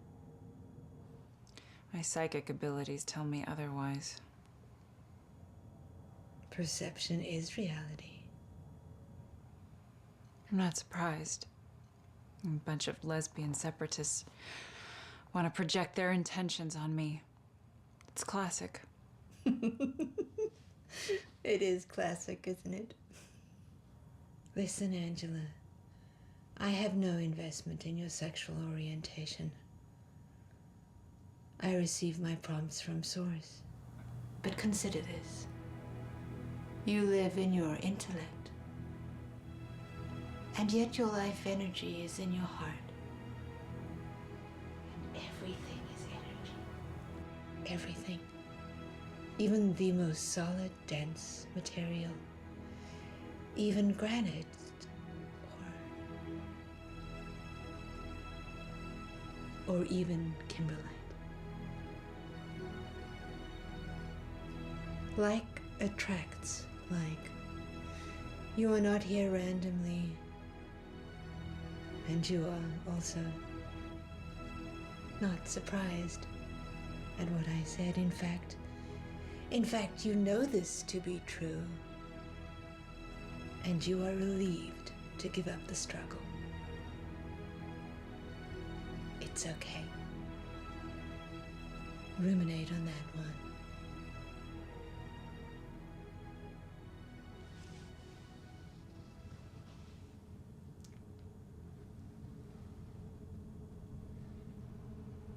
My psychic abilities tell me otherwise. Perception is reality. I'm not surprised. A bunch of lesbian separatists want to project their intentions on me. It's classic. It is classic, isn't it? Listen, Angela. I have no investment in your sexual orientation. I receive my prompts from source. But consider this. You live in your intellect. And yet your life energy is in your heart. And everything is energy. Everything. Even the most solid, dense material. Even granite. Or even kimberlite. Like attracts like. You are not here randomly. And you are also not surprised at what I said. In fact, you know this to be true. And you are relieved to give up the struggle. It's okay. Ruminate on that one.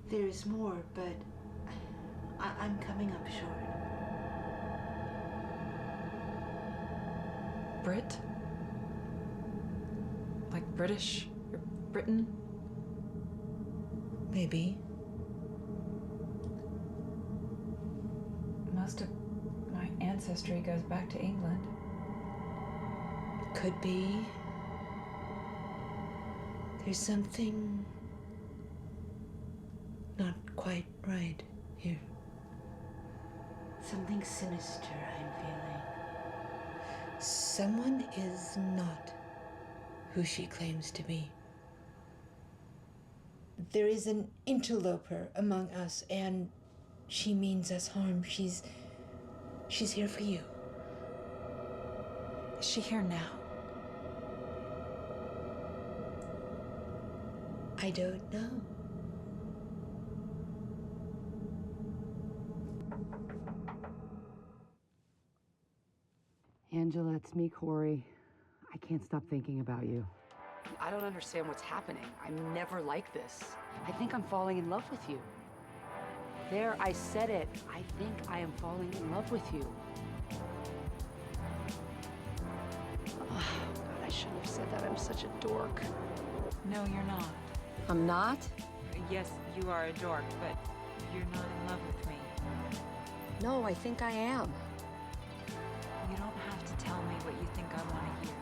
There is more, but I'm coming up short. Brit? Like British? Or Britain? Maybe. Most of my ancestry goes back to England. Could be. There's something not quite right here. Something sinister I'm feeling. Someone is not who she claims to be. There is an interloper among us, and she means us harm. She's here for you. Is she here now? I don't know. Angela, it's me, Corey. I can't stop thinking about you. I don't understand what's happening. I'm never like this. I think I'm falling in love with you. There, I said it. I think I am falling in love with you. Oh, God, I shouldn't have said that. I'm such a dork. No, you're not. I'm not? Yes, you are a dork, but you're not in love with me. No, I think I am. You don't have to tell me what you think I want to hear.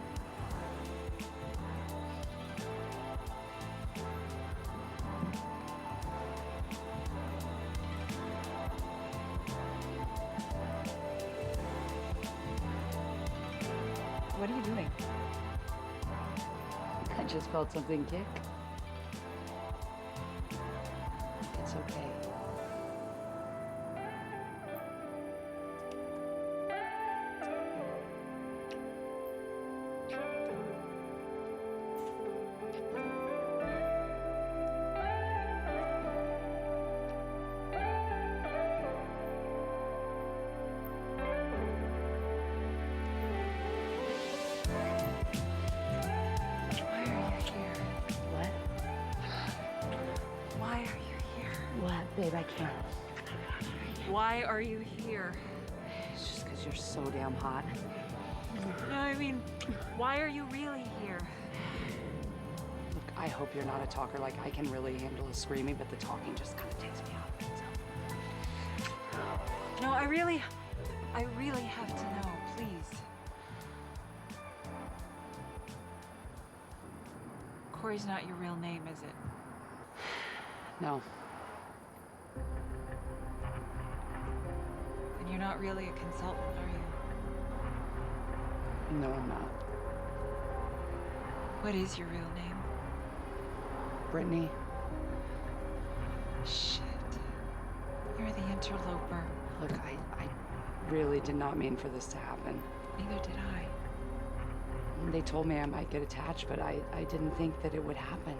What are you doing? I just felt something kick. It's okay. Babe, I can't. Why are you here? It's just because you're so damn hot. No, I mean, why are you really here? Look, I hope you're not a talker. Like, I can really handle the screaming, but the talking just kind of takes me out of it, so. No, I really have to know, please. Corey's not your real name, is it? No. And you're not really a consultant, are you? No, I'm not. What is your real name? Brittany. Shit. You're the interloper. Look, I really did not mean for this to happen. Neither did I. They told me I might get attached, but I didn't think that it would happen.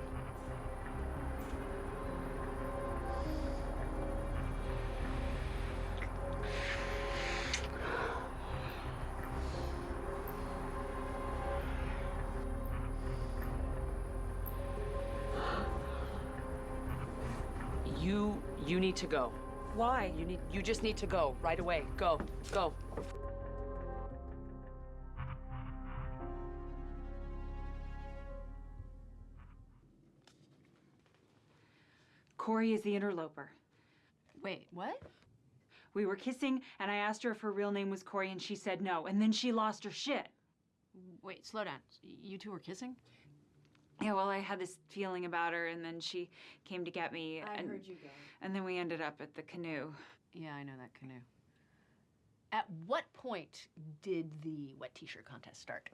You need to go. Why? You just need to go right away. Go. Corey is the interloper. Wait, what? We were kissing, and I asked her if her real name was Corey, and she said no, and then she lost her shit. Wait, slow down. You two were kissing? Yeah, well, I had this feeling about her, and then she came to get me. I heard you go. And then we ended up at the canoe. Yeah, I know that canoe. At what point did the wet t-shirt contest start?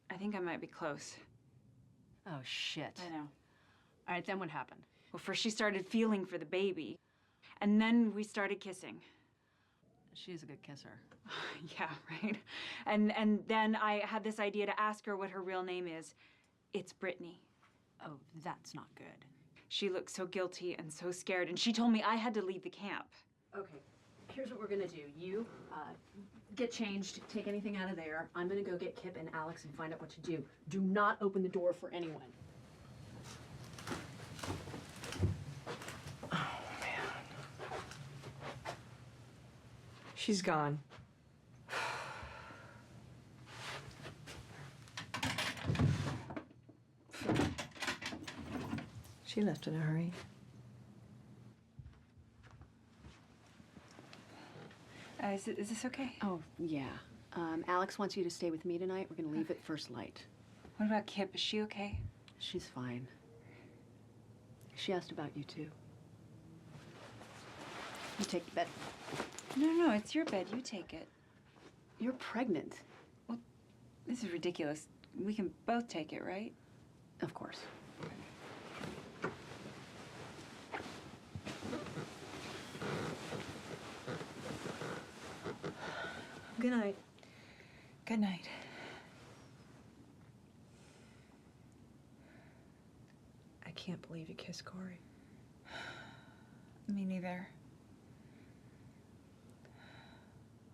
I think I might be close. Oh, shit. I know. All right, then what happened? Well, first she started feeling for the baby, and then we started kissing. She's a good kisser. Yeah, right? And then I had this idea to ask her what her real name is. It's Brittany. Oh, that's not good. She looked so guilty and so scared, and she told me I had to leave the camp. Okay, here's what we're gonna do. You get changed, take anything out of there. I'm gonna go get Kip and Alex and find out what to do. Do not open the door for anyone. She's gone. She left in a hurry. Is this okay? Oh, yeah. Alex wants you to stay with me tonight. We're gonna leave at first light. What about Kip? Is she okay? She's fine. She asked about you, too. You take the bed. No, it's your bed. You take it. You're pregnant. Well, this is ridiculous. We can both take it, right? Of course. Good night. Good night. I can't believe you kissed Corey. Me neither.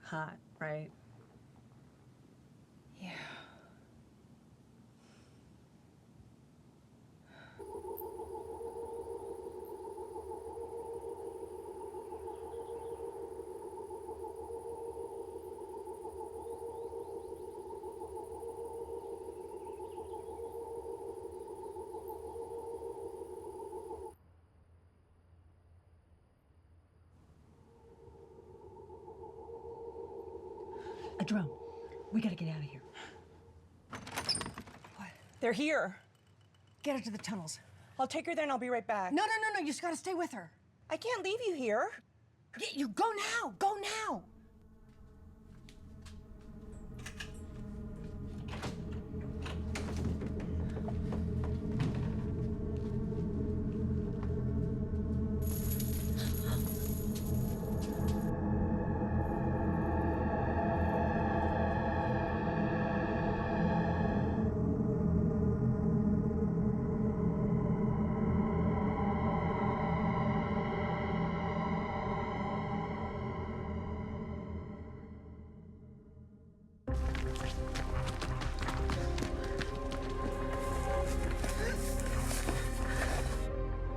Hot, right? Yeah. A drone. We gotta get out of here. What? They're here. Get her to the tunnels. I'll take her there and I'll be right back. No, you just gotta stay with her. I can't leave you here. You go now. Go now.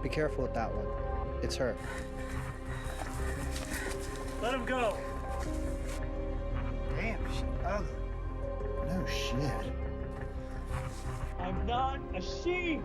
Be careful with that one. It's her. Let him go. Damn, she ugly. No shit. I'm not a sheep.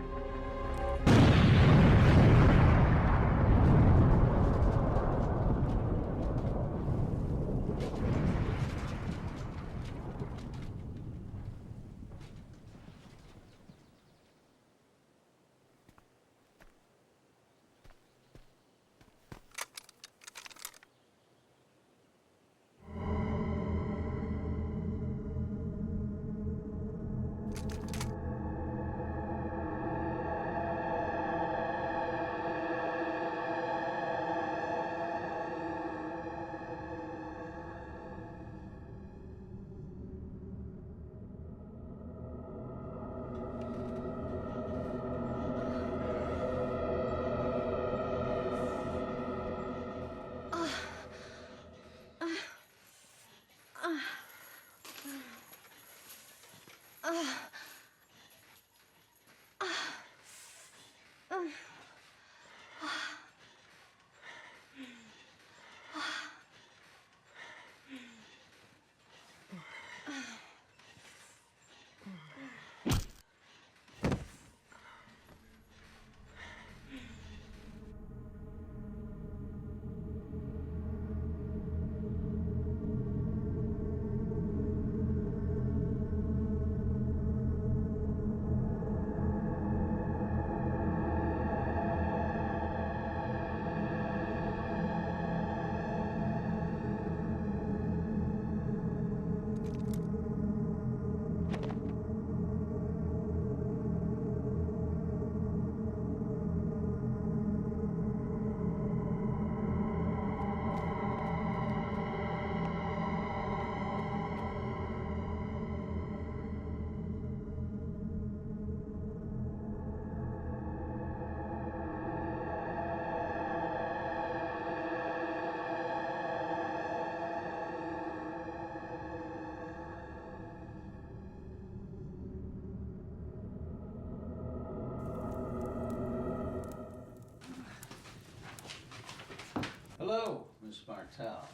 Hello, Miss Martell.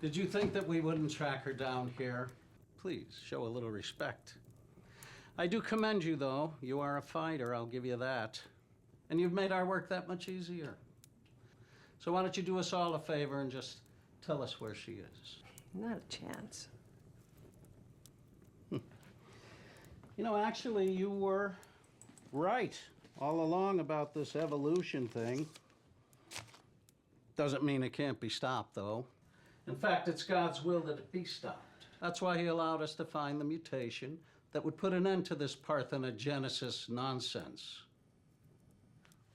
Did you think that we wouldn't track her down here? Please, show a little respect. I do commend you, though. You are a fighter, I'll give you that. And you've made our work that much easier. So why don't you do us all a favor and just tell us where she is? Not a chance. You know, actually, you were right all along about this evolution thing. Doesn't mean it can't be stopped, though. In fact, it's God's will that it be stopped. That's why he allowed us to find the mutation that would put an end to this parthenogenesis nonsense.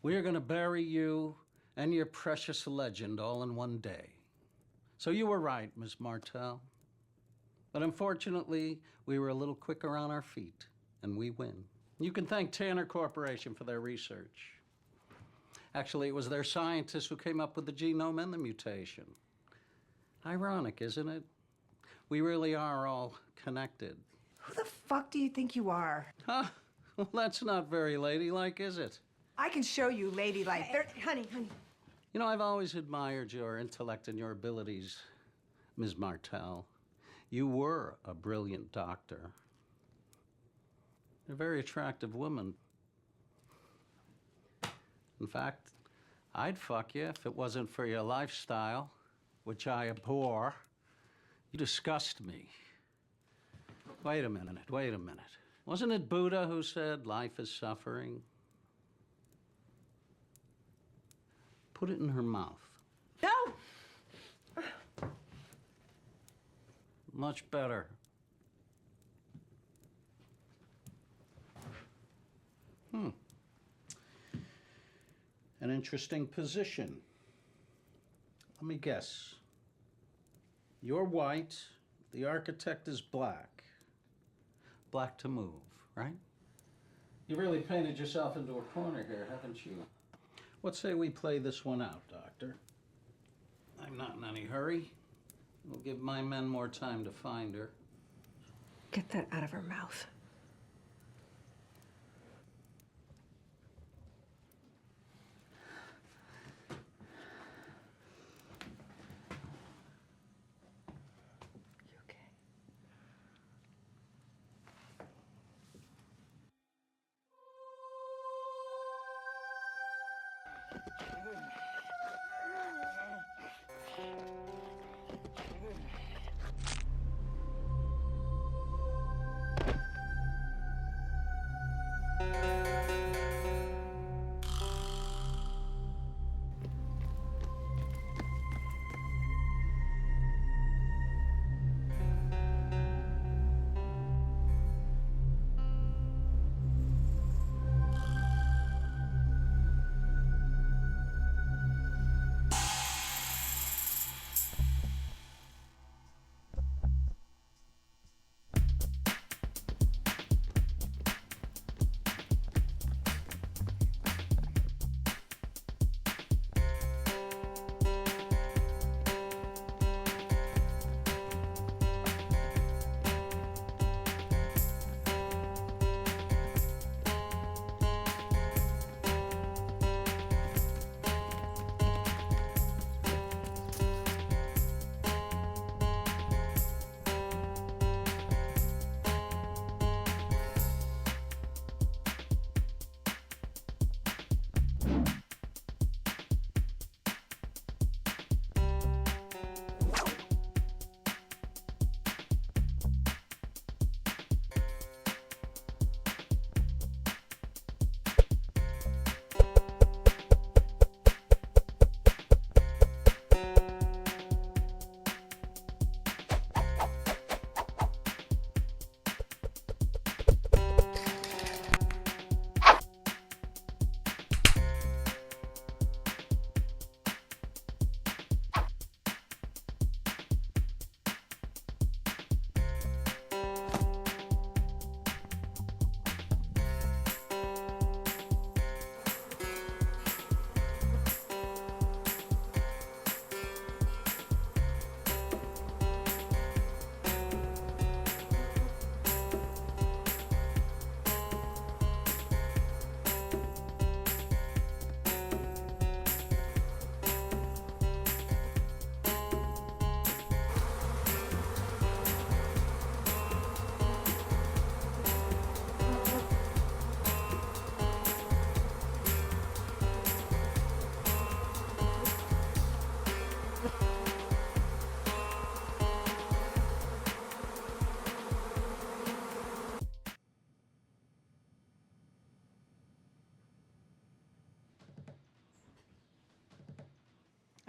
We are going to bury you and your precious legend all in one day. So you were right, Miss Martell. But unfortunately, we were a little quicker on our feet, and we win. You can thank Tanner Corporation for their research. Actually, it was their scientists who came up with the genome and the mutation. Ironic, isn't it? We really are all connected. Who the fuck do you think you are? Huh? Well, that's not very ladylike, is it? I can show you ladylike. Honey. You know, I've always admired your intellect and your abilities, Ms. Martell. You were a brilliant doctor. You're a very attractive woman. In fact, I'd fuck you if it wasn't for your lifestyle, which I abhor. You disgust me. Wait a minute. Wasn't it Buddha who said life is suffering? Put it in her mouth. No! Much better. An interesting position. Let me guess. You're white, the architect is black. Black to move, right? You really painted yourself into a corner here, haven't you? What say we play this one out, Doctor? I'm not in any hurry. We'll give my men more time to find her. Get that out of her mouth.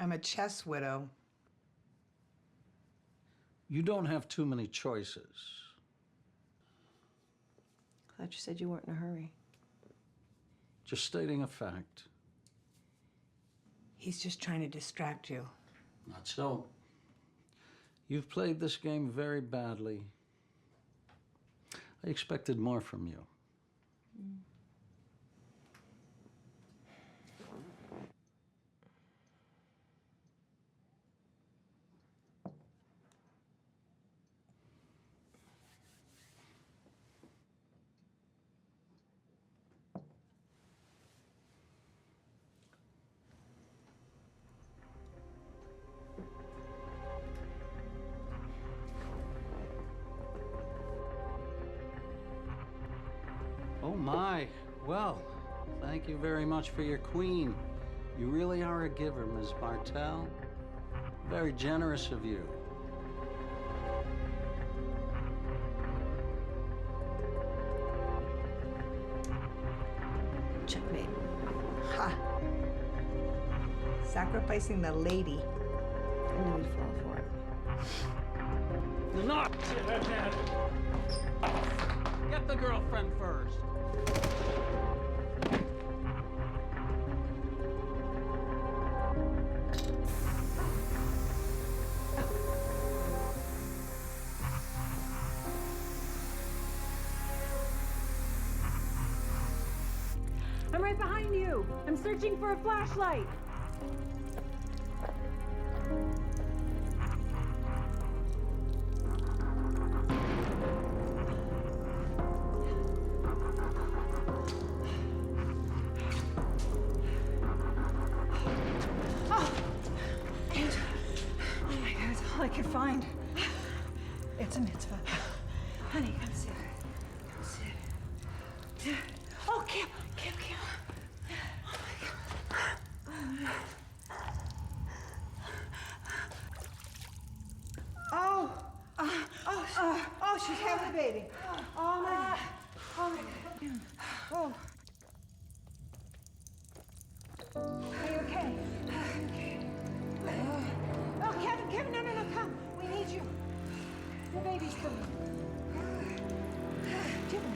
I'm a chess widow. You don't have too many choices. Thought you said you weren't in a hurry. Just stating a fact. He's just trying to distract you. Not so. You've played this game very badly. I expected more from you. Oh my. Well, thank you very much for your queen. You really are a giver, Ms. Martell. Very generous of you. Checkmate. Ha! Sacrificing the lady. I knew he'd fall for it. Not! Get the girlfriend first. I'm right behind you. I'm searching for a flashlight. I could find. It's a mitzvah. Honey, come sit. Come sit. Oh, Kim. Oh, she's having a baby. Oh, my God. Oh. Are you okay? Oh, Kevin, no, come. We need you. The baby's coming. Kevin.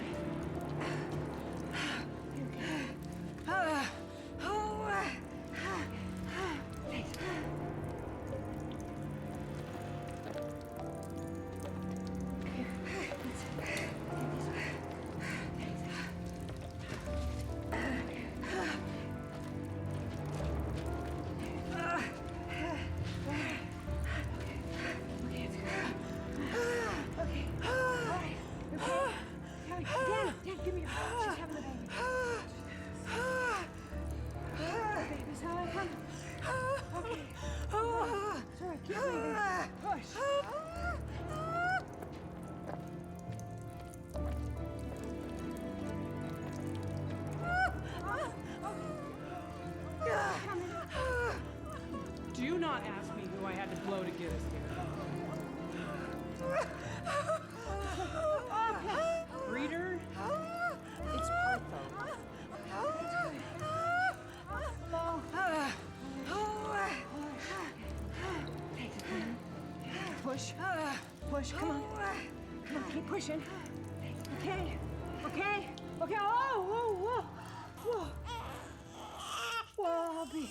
Dad, give me your phone. She's having a baby. The baby's having a baby. Okay. Sorry, keep moving. Push. Do not ask me who I had to blow to get us here. Breeder? It's Partho. Push, come on. Come on, keep pushing. Okay. Oh, whoa. Whoa, I'll be.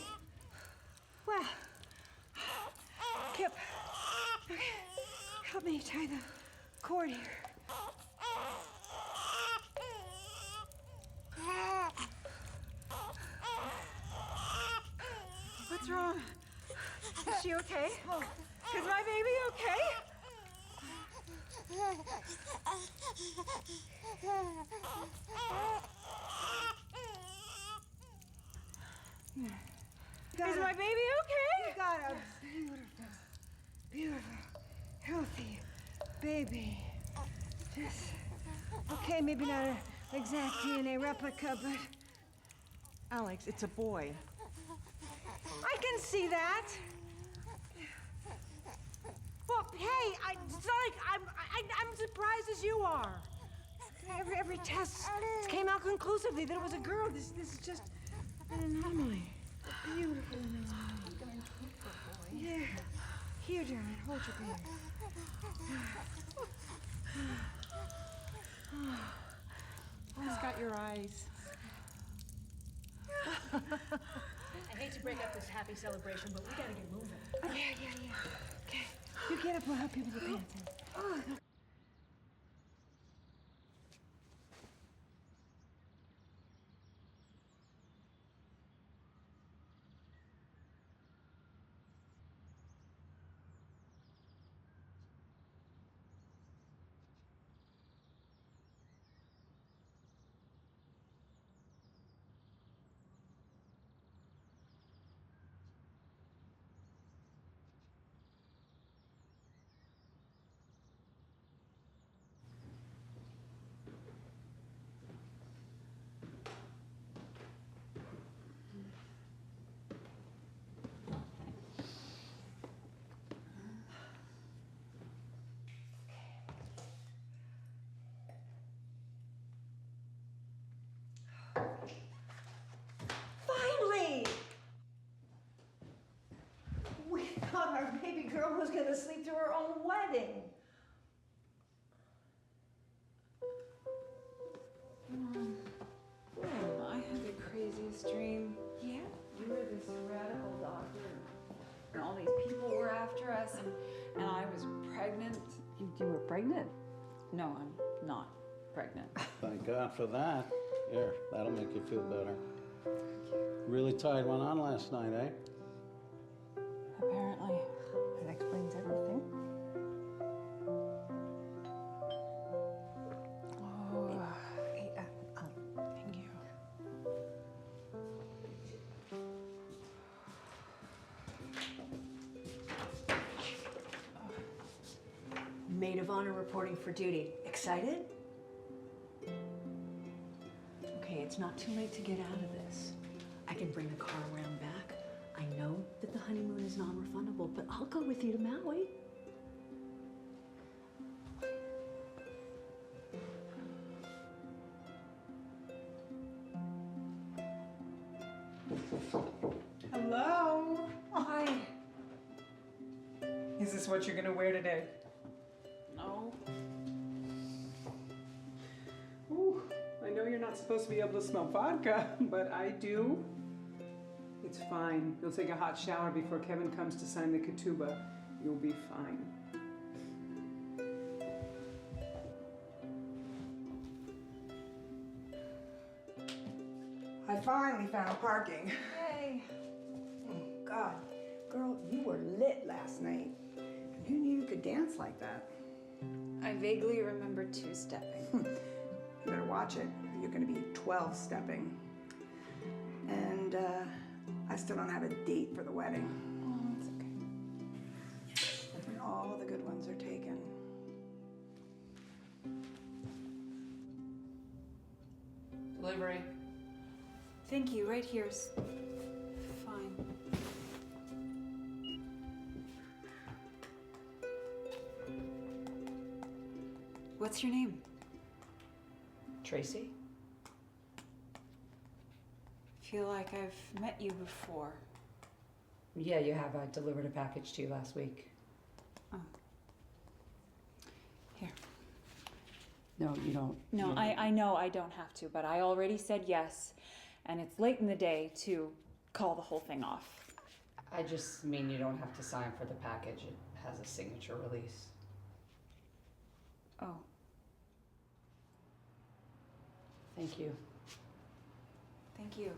Well, Kip, help me tie the cord here. What's wrong? Is she okay? Is my baby okay? Is my baby okay? You got a beautiful, healthy baby. Just, okay, maybe not an exact DNA replica, but... Alex, it's a boy. I can see that. Well, hey, it's not like I'm surprised as you are. Every test came out conclusively that it was a girl. This is just an anomaly. A beautiful anomaly. hold your beer. Who's got your eyes? I hate to break up this happy celebration, but we gotta get moving. Yeah. Okay. You get up, we'll help you with your pants. Finally! We thought our baby girl was gonna sleep through her own wedding. I had the craziest dream. Yeah? You were this radical doctor, and all these people were after us, and I was pregnant. You were pregnant? No, I'm not pregnant. Thank God for that. Here, that'll make you feel better. Really tied one on last night, eh? Apparently. That explains everything. Thank you. Maid of honor reporting for duty. Excited? Okay, it's not too late to get out of this. I can bring the car around back. I know that the honeymoon is non-refundable, but I'll go with you to Maui. Hello. Hi. Is this what you're gonna wear today? No. Ooh, I know you're not supposed to be able to smell vodka, but I do. It's fine. You'll take a hot shower before Kevin comes to sign the ketubah. You'll be fine. I finally found parking. Yay. Oh, God. Girl, you were lit last night. Who knew you could dance like that? I vaguely remember two-stepping. You better watch it. You're gonna be 12-stepping. And I still don't have a date for the wedding. Oh, it's okay. And all the good ones are taken. Delivery. Thank you. Right here's fine. What's your name? Tracy? Feel like I've met you before. Yeah, you have. I delivered a package to you last week. Oh. Here. No, you don't. No, I know I don't have to, but I already said yes, and it's late in the day to call the whole thing off. I just mean you don't have to sign for the package. It has a signature release. Oh. Thank you. Thank you.